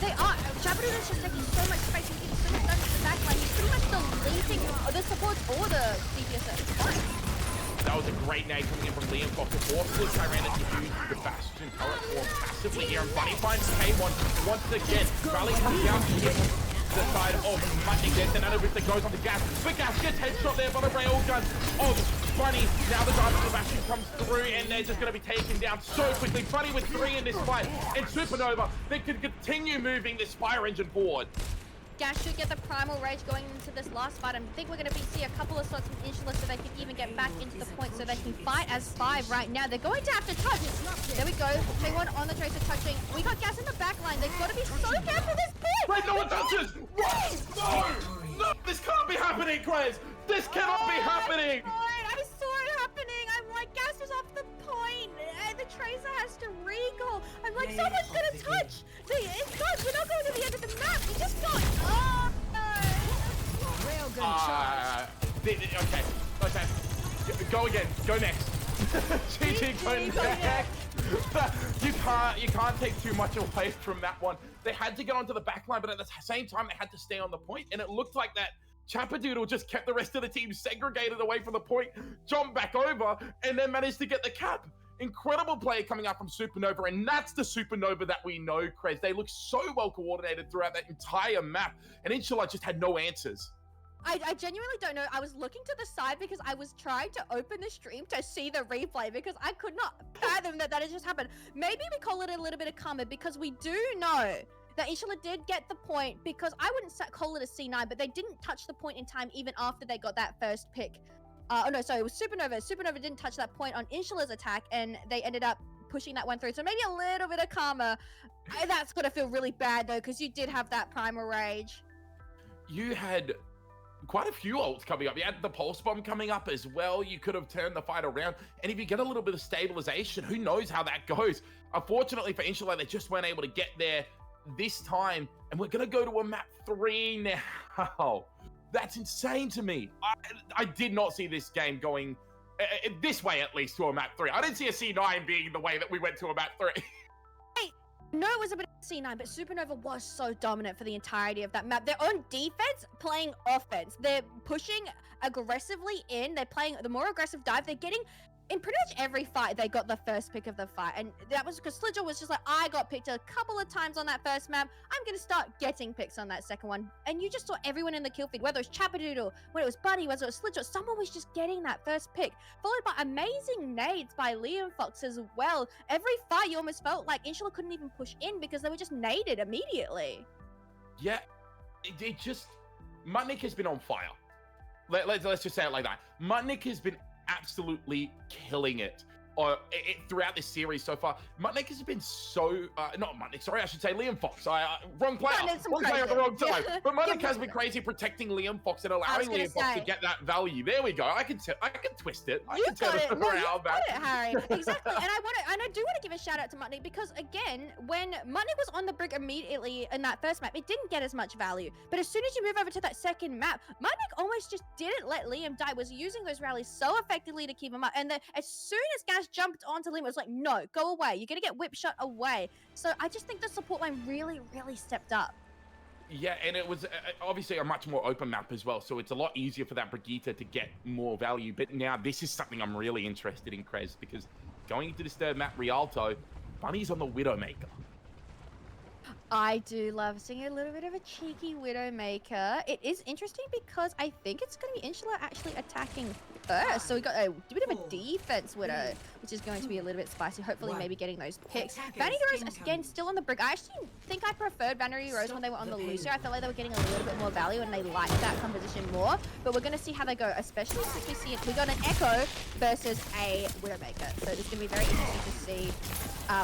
They are. Chapadoodle's just taking so much space and getting so much done to the backline. He's pretty much deleting the supports or the DPS at this point. That was a great nade coming in from Liam Fox. Forcefully Tyrannus to use the Bastion turret form passively here. And Bunny finds K1 once again. Rally comes down to hit the side of Mutnik. There's another bit that goes on the Gas. But Gas gets headshot there by the railgun of Bunny. Now the drive of the Bastion comes through and they're just going to be taken down so quickly. Bunny with 3 in this fight. And Supernova, they can continue moving this fire engine forward. Gas should get the Primal Rage going into this last fight. I think we're going to see a couple of shots from Insula so they can even get back into the point so they can fight as 5 right now. They're going to have to touch. There we go. K1 on the tracer touching. We got Gas in the back line. They've got to be so careful this point. Wait, no one touches! What? No! No! This can't be happening, Quez! This cannot be happening! I saw it happening. I'm like, Gas is off the point. And the tracer has to recall. I'm like, someone's going to touch. It's not. We're not going to the end of the map. We just got. Oh, no. Real good shot. Okay. Go again. Go next. GG, go next. You can't take too much away from that one. They had to get onto the back line, but at the same time, they had to stay on the point, and it looked like that Chapadoodle just kept the rest of the team segregated away from the point, jumped back over, and then managed to get the cap. Incredible play coming out from Supernova, and that's the Supernova that we know, Krez. They look so well coordinated throughout that entire map, and Inshallah just had no answers. I genuinely don't know. I was looking to the side because I was trying to open the stream to see the replay because I could not fathom that had just happened. Maybe we call it a little bit of karma because we do know that Inshallah did get the point because I wouldn't call it a C9, but they didn't touch the point in time even after they got that first pick. Oh no, sorry, it was Supernova. Supernova didn't touch that point on Inshallah's attack and they ended up pushing that one through. So maybe a little bit of karma. That's gonna feel really bad though because you did have that primal rage. You had quite a few ults coming up. You had the pulse bomb coming up as well. You could have turned the fight around. And if you get a little bit of stabilization, who knows how that goes? Unfortunately for Inshallah, they just weren't able to get there this time. And we're going to go to a map 3 now. That's insane to me. I did not see this game going this way, at least, to a map 3. I didn't see a C9 being the way that we went to a map 3. No, it was a bit of C9, but Supernova was so dominant for the entirety of that map. They're on defense, playing offense. They're pushing aggressively in. They're playing the more aggressive dive. They're getting, in pretty much every fight, they got the first pick of the fight. And that was because Slidger was just like, I got picked a couple of times on that first map. I'm going to start getting picks on that second one. And you just saw everyone in the kill feed, whether it was Chappadoodle, whether it was Buddy, whether it was Slidger, someone was just getting that first pick. Followed by amazing nades by Liam Fox as well. Every fight, you almost felt like Inshallah couldn't even push in because they were just naded immediately. Yeah, it just... Mutnik has been on fire. Let's just say it like that. Mutnik has been absolutely killing it throughout this series so far. Mutnik has been so not Mutnik, sorry, I should say Liam Fox. Wrong player at the wrong time. But Mutnik has been crazy protecting Liam Fox and allowing Liam Fox to get that value. There we go. I can twist it. I can turn it around. Harry. Exactly. And I do want to give a shout out to Mutnik because again, when Mutnik was on the brig immediately in that first map, it didn't get as much value. But as soon as you move over to that second map, Mutnik almost just didn't let Liam die. Was using those rallies so effectively to keep him up. And then as soon as Gas jumped onto Liam, it was like, no, go away. You're gonna get whip shot away. So I just think the support line really, really stepped up. Yeah, and it was obviously a much more open map as well, so it's a lot easier for that Brigitte to get more value. But now this is something I'm really interested in, Krez, because going into this third map, Rialto, Bunny's on the Widowmaker. I do love seeing a little bit of a cheeky Widowmaker. It is interesting because I think it's going to be Inshallah actually attacking first. So we got a bit of a defense Widow, which is going to be a little bit spicy. Hopefully maybe getting those picks. Vanity Rose, again, still on the brig. I actually think I preferred Vanity Rose when they were on the Lucio. I felt like they were getting a little bit more value and they liked that composition more. But we're going to see how they go, especially since we got an Echo versus a Widowmaker. So it's going to be very interesting to see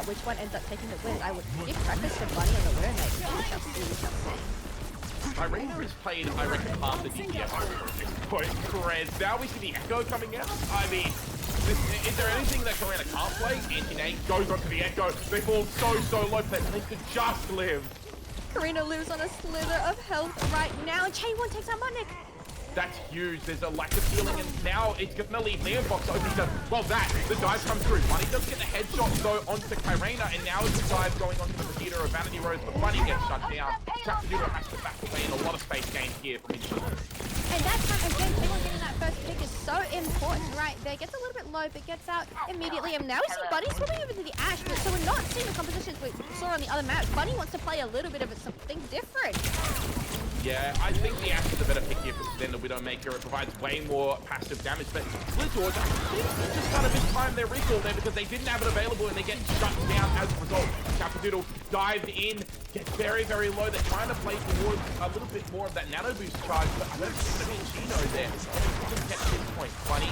which one ends up taking the win. I would give preface to Bunny on the Widowmaker. We shall see, we shall see. Irina has played, I reckon, half the DPS at this point. Krez. Now we see the Echo coming out. I mean, is there anything that Karina can't play? Anti-Nate goes onto the Echo. They fall so low, but they could just live. Karina lives on a slither of health right now, and Chain 1 takes out Mutnik. That's huge. There's a lack of healing, and now it's going to leave Liam Fox open to, well, the dive comes through. Bunny does get the headshot though onto Kyrena, and now it's the dive going onto the Brigitte of Vanity Rose, but Bunny gets shut down. Chappadoodle has to back away, and a lot of space gained here from Inshallah. And that time, again, anyone getting that first pick is so important right there. Gets a little bit low, but gets out immediately. And now we see Bunny swimming over to the Ash, but so we're not seeing the compositions we saw on the other map. Bunny wants to play a little bit of something different. Yeah, I think the Ash is a better pick here than the Widowmaker. It provides way more passive damage, but Blizzard just kind of mistime their recall there because they didn't have it available and they get shut down as a result. Chappadoodle dived in, gets very low. They're trying to play towards a little bit more of that nano boost charge, but I don't think it's going to be Chino there. Doesn't get to this point. Bunny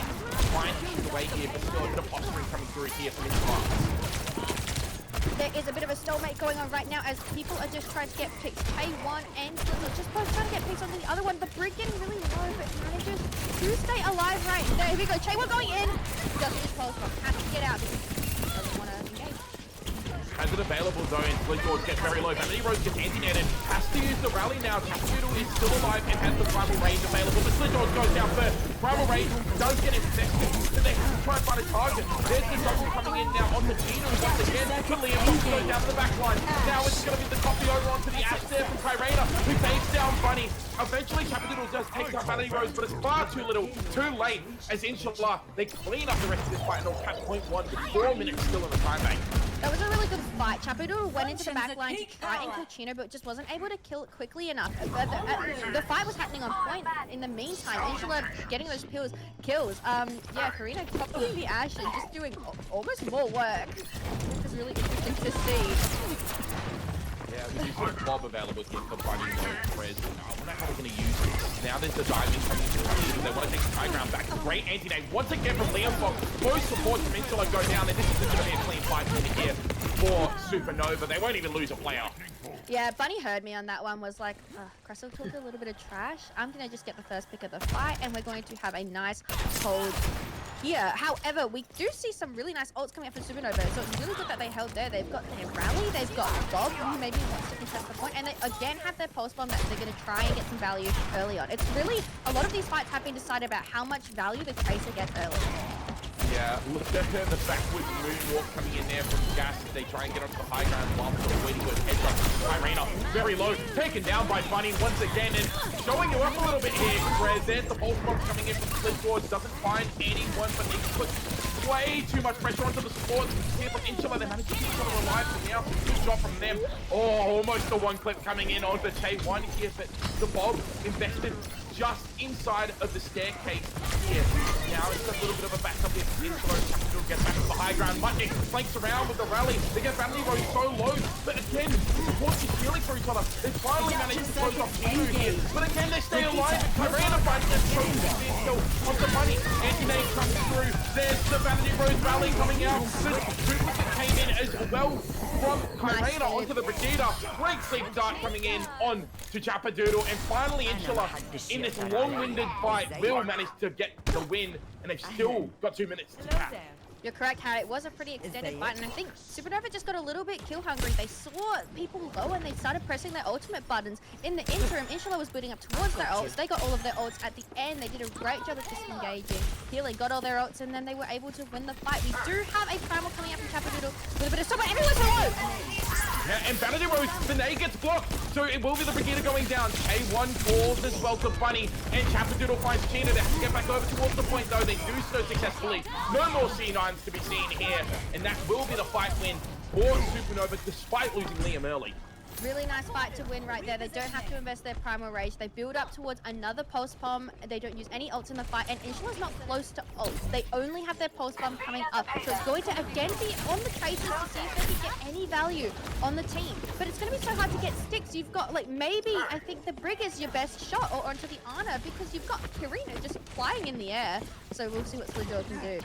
trying to shoot away here, but still a bit of posturing coming through here from his part. There is a bit of a stalemate going on right now as people are just trying to get picks. K1 and Slither just both trying to get picks onto the other one. The Brig getting really low, but manages to stay alive right there. Here we go. K1 going in. Doesn't just close, but has to get out because he doesn't want to engage. Has a ultimate available though, and Blue George gets very low. Vanity Rose gets anti-netted, has to use the rally now. Tapadoodle is still alive and has the Primal Rage available, but Blue George goes down first. Primal Rage does get infected, so they have to try and find a target. There's the double coming in now on the Gina once again. Liam Fox goes down to the back line. Now it's going to be the copy over onto the Ash there from Kyrena, who saves down Bunny. Eventually, Tapadoodle does take down Vanity Rose, but it's far too little, too late, as inshallah, they clean up the rest of this fight and they'll cap point one with 4 minutes still in the time bank. That was a really good fight. Chapadoodle went into the back line to try and kill Chino, but just wasn't able to kill it quickly enough. The fight was happening on point in the meantime. Inshallah getting those kills. Yeah, Karina copying the Ash and just doing almost more work. It was really interesting to see. Yeah, we do see a Bob available here for Bunny though, Prez. I wonder how they're going to use it. Now there's the diving coming through. They want to take the high ground back. Great anti-nade once again from Liam Fox. Both supports from Insula go down, and this is going to be a clean fight here for Supernova. They won't even lose a player. Yeah, Bunny heard me on that one, was like, Cressel talked a little bit of trash. I'm going to just get the first pick of the fight, and we're going to have a nice hold here. However, we do see some really nice ults coming up from Supernova, so it's really good that they held there. They've got their rally, they've got Bob, who maybe wants to contest the point, and they again have their pulse bomb that they're going to try and get some value early on. It's really, a lot of these fights have been decided about how much value the Tracer gets early. Yeah, look at the backwards moonwalk coming in there from Gas as they try and get onto the high ground while they're waiting for a headshot. Kyrena, very low, taken down by Bunny once again, and showing you up a little bit here, Prez. There's the pulse bomb coming in from Split George, doesn't find anyone, but they put way too much pressure onto the supports here from Inshallah. They managed to keep each other alive for now. Good job from them. Oh, almost the one clip coming in onto Che1 here, but the Bob invested just inside of the staircase here. Now it's a little bit of a backup here. Insula Capital gets back to the high ground. Mutnik flanks around with the rally. They get Family Rose so low, but again, the supports are healing for each other. They finally manage to close off Inu here, but again, they stay alive. And Kyrena finds that so still onto Bunny. Anti-nade comes through. There's the Vanity Rose rally coming out. The duplicate came in as well from Kyrena onto the Brigida. Great sleep dart coming in on to Chapadoodle, and finally Inshallah in this long-winded fight will manage to get the win, and they've still got 2 minutes to cap. You're correct, Harry. It was a pretty extended fight, and I think Supernova just got a little bit kill hungry. They saw people low and they started pressing their ultimate buttons. In the interim, Inshallah was building up towards their ults. They got all of their ults at the end. They did a great job of disengaging. Healy got all their ults, and then they were able to win the fight. We do have a primal coming up from Chapadoodle with a bit of stop, but everyone's low! Yeah, and Vanity Rose, the nade gets blocked, so it will be the Brigida going down. K1 falls as well to Bunny, and Chapadoodle finds Gina. They have to get back over towards the point, though. They do so successfully. No more C9s to be seen here, and that will be the fight win for Supernova, despite losing Liam early. Really nice fight to win right there. They don't have to invest their Primal Rage. They build up towards another Pulse Bomb. They don't use any ults in the fight, and Inshalla's not close to ults. They only have their Pulse Bomb coming up, so it's going to again be on the Tracers to see if they can get any value on the team. But it's going to be so hard to get sticks. You've got, like, maybe, I think the Brig is your best shot, or onto the Ana, because you've got Kirina just flying in the air. So we'll see what Slido can do.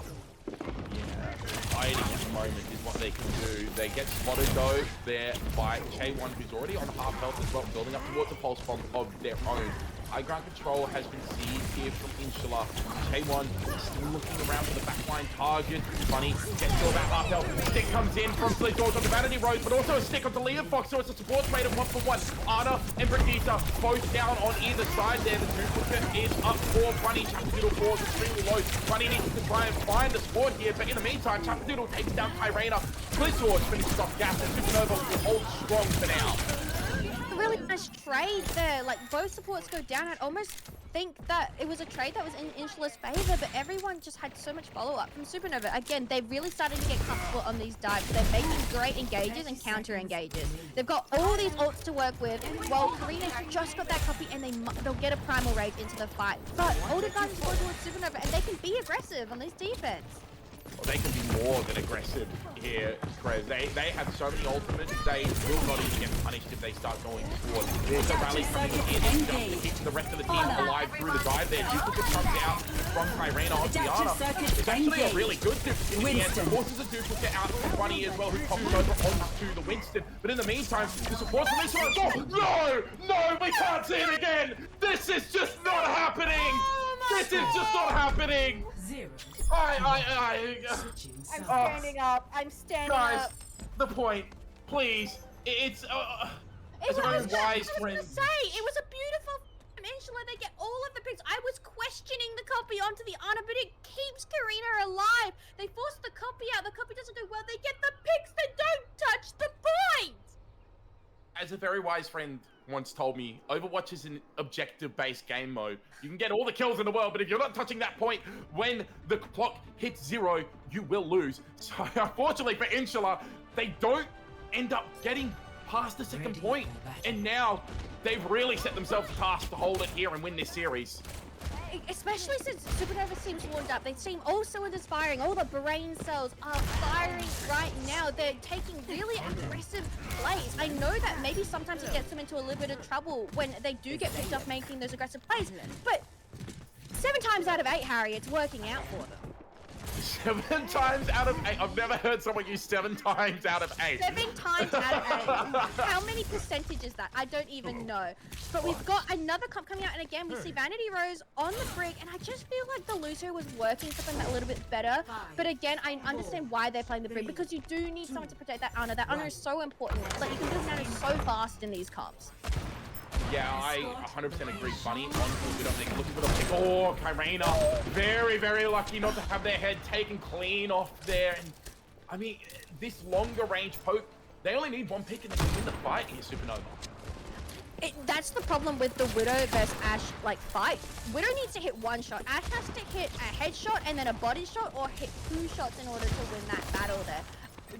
Hiding at the moment is what they can do. They get spotted though there by K1, who's already on half health as well, building up towards a pulse bomb of their own. High ground control has been seized here from Inshallah. K1 still looking around for the backline target. Bunny gets to about half health. The stick comes in from Split George on the Vanity Rose, but also a stick onto Liam Fox, so it's a support rate of 1-for-1. Ana and Brigitte both down on either side there. The duplicate is up for Bunny. Chapadoodle falls extremely low. Bunny needs to try and find the support here, but in the meantime, Chapadoodle takes down Kyrena. Split George finishes off Gas, and Supernova will hold strong for now. A really nice trade there. Like, both supports go down. I'd almost think that it was a trade that was in Inshalla's favor, but everyone just had so much follow-up from Supernova. Again, they're really starting to get comfortable on these dives. They're making great engages and counter engages. They've got all these ults to work with, while Karina's just got that copy, and they'll get a Primal Rage into the fight. But all advantage goes towards Supernova, and they can be aggressive on this defense. Well, they can be more than aggressive here, Krez. They have so many ultimates, they will not even get punished if they start going forward. There's a rally coming in and just to keep the rest of the team alive through the dive there. Duplicate comes out from Kyrena onto the Ana. It's actually a really good duplicate in the end. Forces a duplicate out from Bunny as well, who pops over onto the Winston. But in the meantime, the support from this one, no, we can't see it again! This is just not happening! This is just not happening! I'm standing up. I'm standing guys, up. the point. Please. It's It as a very was, wise I was friend. gonna say, it was a beautiful insula. They get all of the picks. I was questioning the copy onto the honor, but it keeps Karina alive. They force the copy out. The copy doesn't do well. They get the picks. They don't touch the point. As a very wise friend once told me, Overwatch is an objective-based game mode. You can get all the kills in the world, but if you're not touching that point when the clock hits 0, you will lose. So unfortunately for Insula, they don't end up getting past the second point, and now they've really set themselves a task to hold it here and win this series. Especially since Supernova seems warmed up. They seem all cylinders firing. All the brain cells are firing right now. They're taking really aggressive plays. I know that maybe sometimes it gets them into a little bit of trouble when they do get picked up making those aggressive plays, but 7 times out of 8, Harry, it's working out for them. 7 times out of 8. I've never heard someone use 7 times out of 8. 7 times out of 8. How many percentage is that? I don't even know. But we've got another comp coming out, and again, we see Vanity Rose on the brig, and I just feel like the Lucio was working for them a little bit better. But again, I understand why they're playing the brig, because you do need someone to protect that honor. That honor is so important. Like, you can build nano so fast in these comps. Yeah, I 100% agree. Bunny on good opening, looking for the pick. Oh, Kyrena, very, very lucky not to have their head taken clean off there. And I mean, this longer range poke, they only need 1 pick and they can win the fight here, Supernova. That's the problem with the Widow versus Ashe like fight. Widow needs to hit 1 shot. Ashe has to hit a headshot and then a body shot, or hit 2 shots in order to win that battle there.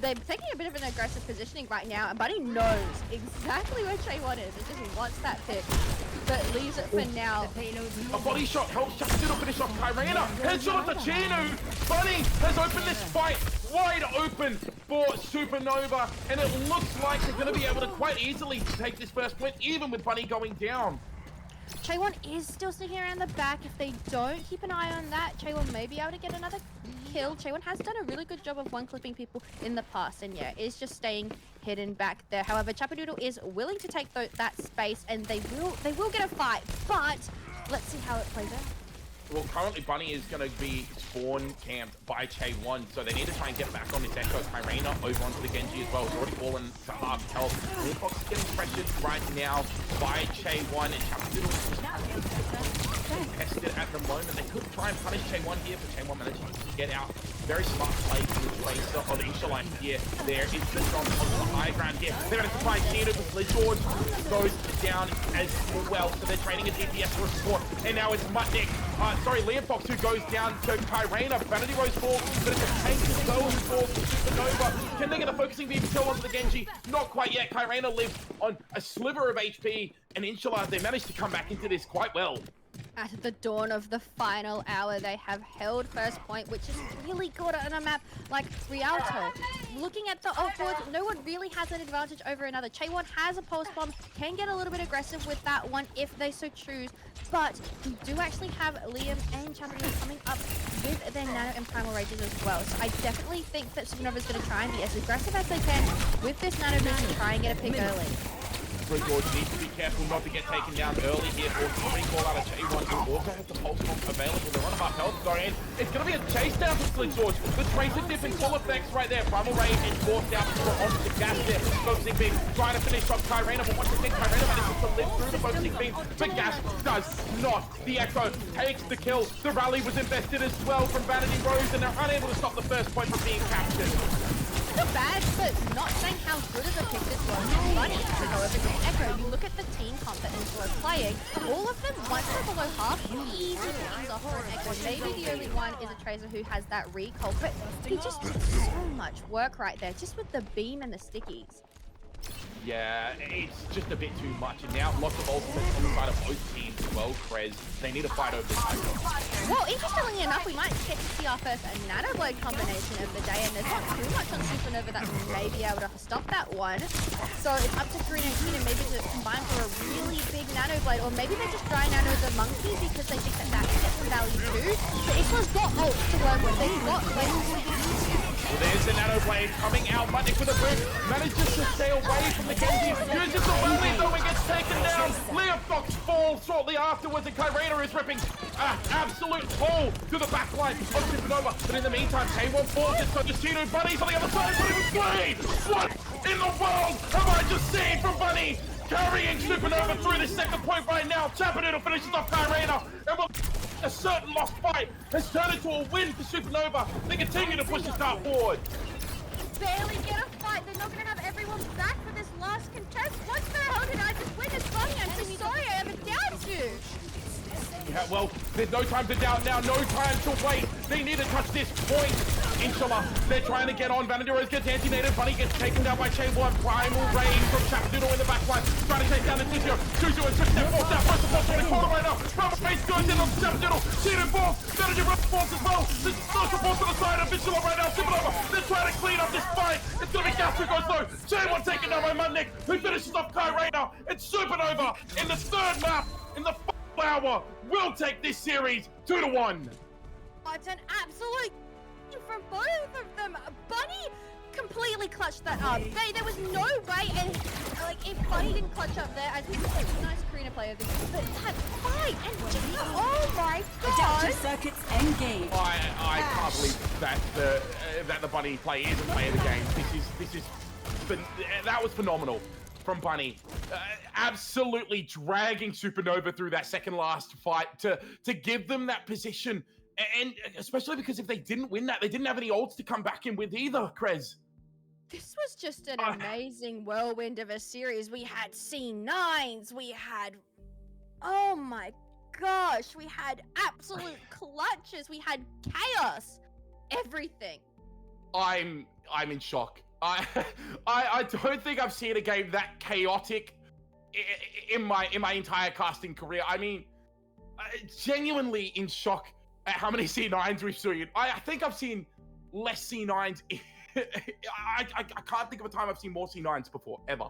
They're taking a bit of an aggressive positioning right now, and Bunny knows exactly where J1 is. It just wants that pick, but leaves it for now. A body shot helps just to finish off Kyrena. Headshot to Chinu. Bunny has opened this fight wide open for Supernova, and it looks like they're going to be able to quite easily take this first point, even with Bunny going down. J1 is still sticking around the back. If they don't keep an eye on that, J1 may be able to get another kill. J1 has done a really good job of one-clipping people in the past, and yeah, is just staying hidden back there. However, Chappadoodle is willing to take that space, and they will get a fight, but let's see how it plays out. Well, currently Bunny is going to be spawn camped by Che1, so they need to try and get back on this Echo. Kyrena over onto the Genji as well. It's already fallen to half health. Learfox is getting pressured right now by Che1, and Chappadoodle is contested at the moment. They could try and punish Che1 here, but Che1 managed to get out. Very smart play from the Tracer on the Ishaline here. There is the jump onto the high ground here. They're going to try Nino, but George goes down as well. So they're training a DPS for a support. And now it's Mutnik. Learfox who goes down to Kyrena. Vanity Rose falls, but it's a tank as well who falls to Supernova. Can they get a focusing beam kill onto the Genji? Not quite yet. Kyrena lives on a sliver of HP. And Inshallah, they managed to come back into this quite well. At the dawn of the final hour, they have held first point, which is really good on a map like Rialto. Looking at the ult boards, no one really has an advantage over another. Che1 has a pulse bomb, can get a little bit aggressive with that one if they so choose, but we do actually have Liam and Champion coming up with their Nano and Primal Rages as well. So I definitely think that Supernova is going to try and be as aggressive as they can with this Nano boost and try and get a pick early. George needs to be careful not to get taken down early here, or somebody call out a J1 who also has the pulse bomb available. They're on half health going in. It's going to be a chase down for Split George. The Tracer dip in full effects right there. Primal Rage is forced out onto the gas there. Focusing beam trying to finish off Kyrena, but once again, Kyrena manages to live through the focusing beam. The gas does not. The Echo takes the kill. The rally was invested as well from Vanity Rose, and they're unable to stop the first point from being captured. Not bad, but not saying how good of a pick this was. Funny to go over to Echo. You look at the team comp that Insula is playing, all of them, once they're below half, easy wins off for an Echo. Maybe the only one is a Tracer who has that recall, but he just did so much work right there, just with the beam and the stickies. Yeah, it's just a bit too much. And now lots of ultimates on the side of both teams as well, Krez. They need to fight over this Echo. Well, interestingly enough, we might get to see our first Nano Blade combination of the day, and there's not too much on Supernova that may be able to stop that one. So it's up to Karina and Keenan maybe to combine for a really big Nano Blade, or maybe they just dry Nano the Monkey because they think that can get some value too. But Isola's got ult to work with. They've got well, there's the Nano Blade coming out. Mutnik with a boot. Manages to stay away from the Genji. Uses the rally though and gets taken down. Learfox falls shortly afterwards, and Kyrena is ripping an absolute hole to the backline of Supernova. But in the meantime, K1 falls. It's so just Chino Buddies on the other side. But it was Blade! What? in the world have I just seen from Bunny? Carrying Supernova through this second point right now. Chapadoodle finishes off Kyrena, and a certain lost fight has turned into a win for Supernova. They continue to push this car forward. Barely get a fight. They're not going to have everyone back for this last contest. What's the hell did I just witness? Bunny, I'm so sorry I ever doubted you. Yeah, well, there's no time to doubt now, no time to wait. They need to touch this point. Inshallah, they're trying to get on. Vanadero gets anti-nated. Bunny gets taken down by Chamberlain. Primal Rain from Chapadoodle in the back line. Trying to take down the Tizio. Juju and Trick step forth down. First of all, trying to corner right now. Primal Rain goes in on Chapadoodle. Cheated balls. Vanadero balls as well. There's no support to the side of Inshallah right now. Supernova, they're trying to clean up this fight. It's going to be Gas who goes low. J1 taken down by Mudnick, who finishes off Kyrena. It's Supernova in the third map in the hour will take this series 2-1. It's an absolute from both of them. Bunny completely clutched that up. There was no way, and like if Bunny didn't clutch up there, as we said, nice Karina player, but that fight and just oh my god! Adaptive circuits engaged. I can't believe that the Bunny play isn't playing the game. That was phenomenal from Bunny. Absolutely dragging Supernova through that second last fight to give them that position. And especially because if they didn't win that, they didn't have any ults to come back in with either, Krez. This was just an amazing whirlwind of a series. We had C9s, we had, oh my gosh, we had absolute clutches, we had chaos, everything. I'm in shock. I don't think I've seen a game that chaotic in my entire casting career. I mean, genuinely in shock at how many C9s we've seen. I think I've seen less C9s. I can't think of a time I've seen more C9s before, ever.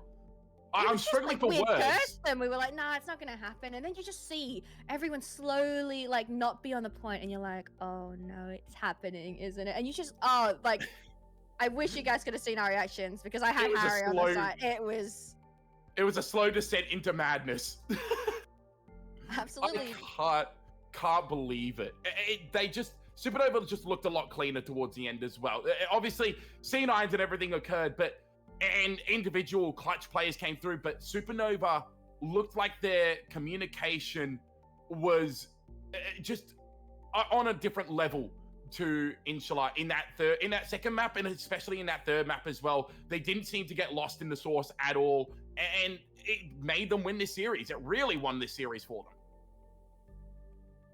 I'm struggling for words. We cursed them. We were like, nah, it's not gonna happen. And then you just see everyone slowly like not be on the point, and you're like, oh no, it's happening, isn't it? And you just, oh, like, I wish you guys could have seen our reactions because I had Harry on the side. It was a slow descent into madness. Absolutely. I can't believe it. Supernova just looked a lot cleaner towards the end as well. Obviously, C9s and everything occurred, and individual clutch players came through, but Supernova looked like their communication was just on a different level to Inshallah in that second map, and especially in that third map as well. They didn't seem to get lost in the source at all, and it made them win this series. It really won this series for them.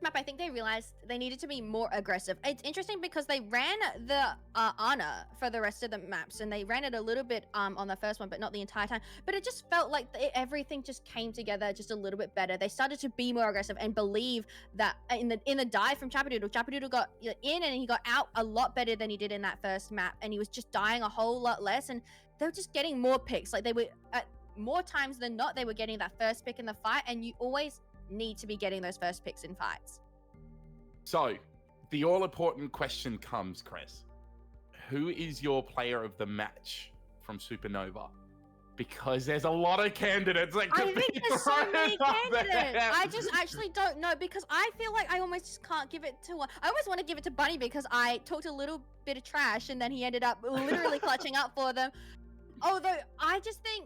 Map, I think they realized they needed to be more aggressive. It's interesting because they ran the Ana for the rest of the maps, and they ran it a little bit on the first one, but not the entire time. But it just felt like everything just came together just a little bit better. They started to be more aggressive and believe that in the dive from Chapadoodle got in and he got out a lot better than he did in that first map, and he was just dying a whole lot less, and they were just getting more picks. Like they were at more times than not, they were getting that first pick in the fight, and you always need to be getting those first picks in fights. So, the all-important question comes, Chris. Who is your player of the match from Supernova? Because there's a lot of candidates that could be there's so many candidates. There. I just actually don't know, because I feel like I almost just can't give it to one. I almost want to give it to Bunny because I talked a little bit of trash and then he ended up literally clutching up for them. Although I just think,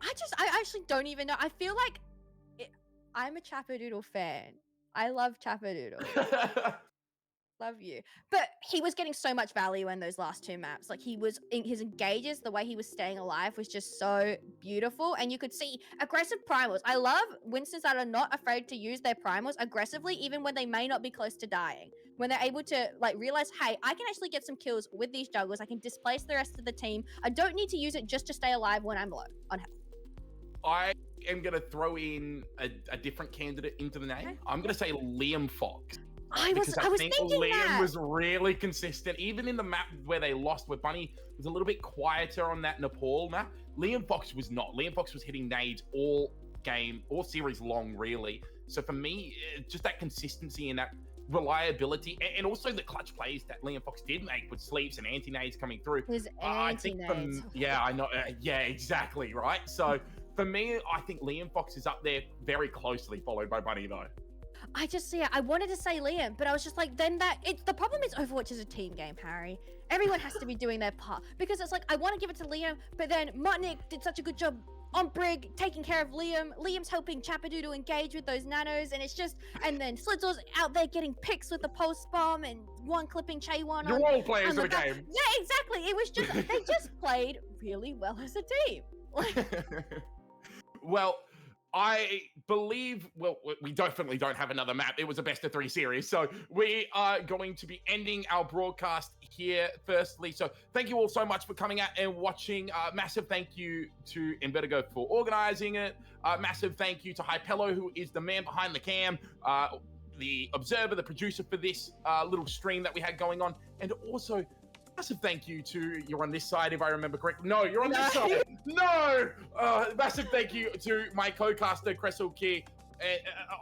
I actually don't even know. I feel like I'm a Chapadoodle fan. I love Chapadoodle. Love you. But he was getting so much value in those last two maps. Like his engages, the way he was staying alive was just so beautiful. And you could see aggressive primals. I love Winstons that are not afraid to use their primals aggressively, even when they may not be close to dying. When they're able to like realize, hey, I can actually get some kills with these junglers. I can displace the rest of the team. I don't need to use it just to stay alive when I'm low on health. I am going to throw in a different candidate into the name. Okay. I'm going to say Liam Fox. I was thinking Liam was really consistent. Even in the map where they lost, where Bunny was a little bit quieter on that Nepal map, Liam Fox was not. Liam Fox was hitting nades all game, all series long, really. So for me, just that consistency and that reliability, and also the clutch plays that Liam Fox did make with sleeps and anti-nades coming through. His anti-nades. Yeah, I know. Yeah, exactly, right? So for me, I think Liam Fox is up there very closely, followed by Bunny, though. I just, yeah, I wanted to say Liam, but I was just like, the problem is Overwatch is a team game, Harry. Everyone has to be doing their part, because it's like, I want to give it to Liam, but then Martinic did such a good job on Brig, taking care of Liam. Liam's helping Chapadu to engage with those nanos, and it's just, and then Slizzle's out there getting picks with the pulse bomb, and one clipping Chaewon. You're all players of the game. Yeah, exactly. It was just, they just played really well as a team. Well, I believe, well, we definitely don't have another map. It was a best of 3 series. So we are going to be ending our broadcast here firstly. So thank you all so much for coming out and watching. Massive thank you to Invertigo for organizing it. Massive thank you to Hypello, who is the man behind the cam, the observer, the producer for this little stream that we had going on. And also, massive thank you to, you're on this side if I remember correctly. No, you're on this side. No! Massive thank you to my co-caster, Cressel Key.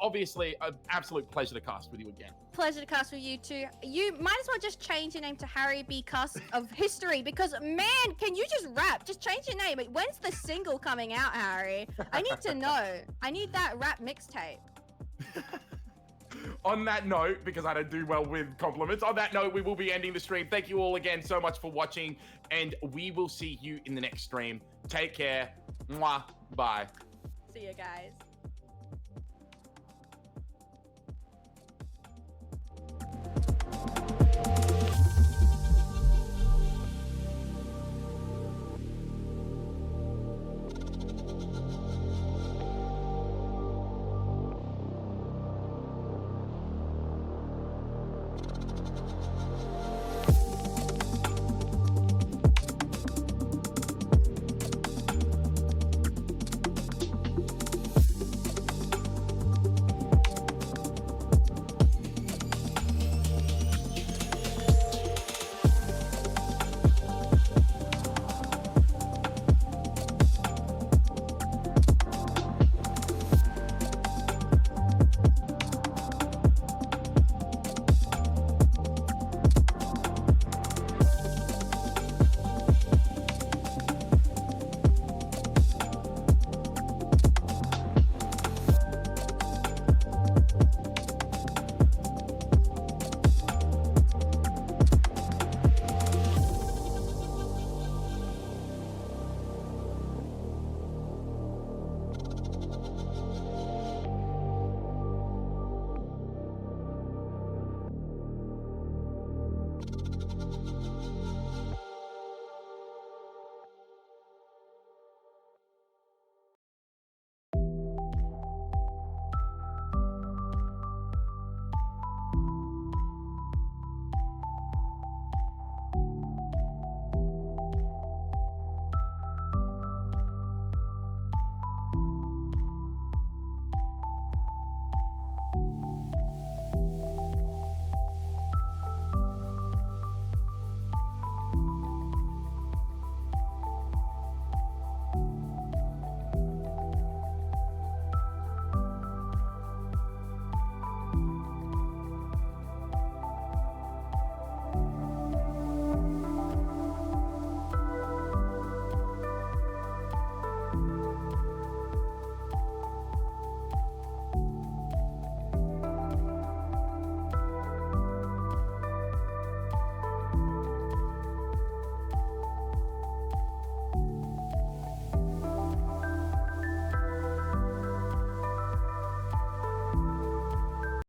Obviously, an absolute pleasure to cast with you again. Pleasure to cast with you too. You might as well just change your name to Harry B. Cast of History, because man, can you just rap? Just change your name. When's the single coming out, Harry? I need to know. I need that rap mixtape. On that note, because I don't do well with compliments, on that note, we will be ending the stream. Thank you all again so much for watching, and we will see you in the next stream. Take care. Mwah. Bye. See you guys.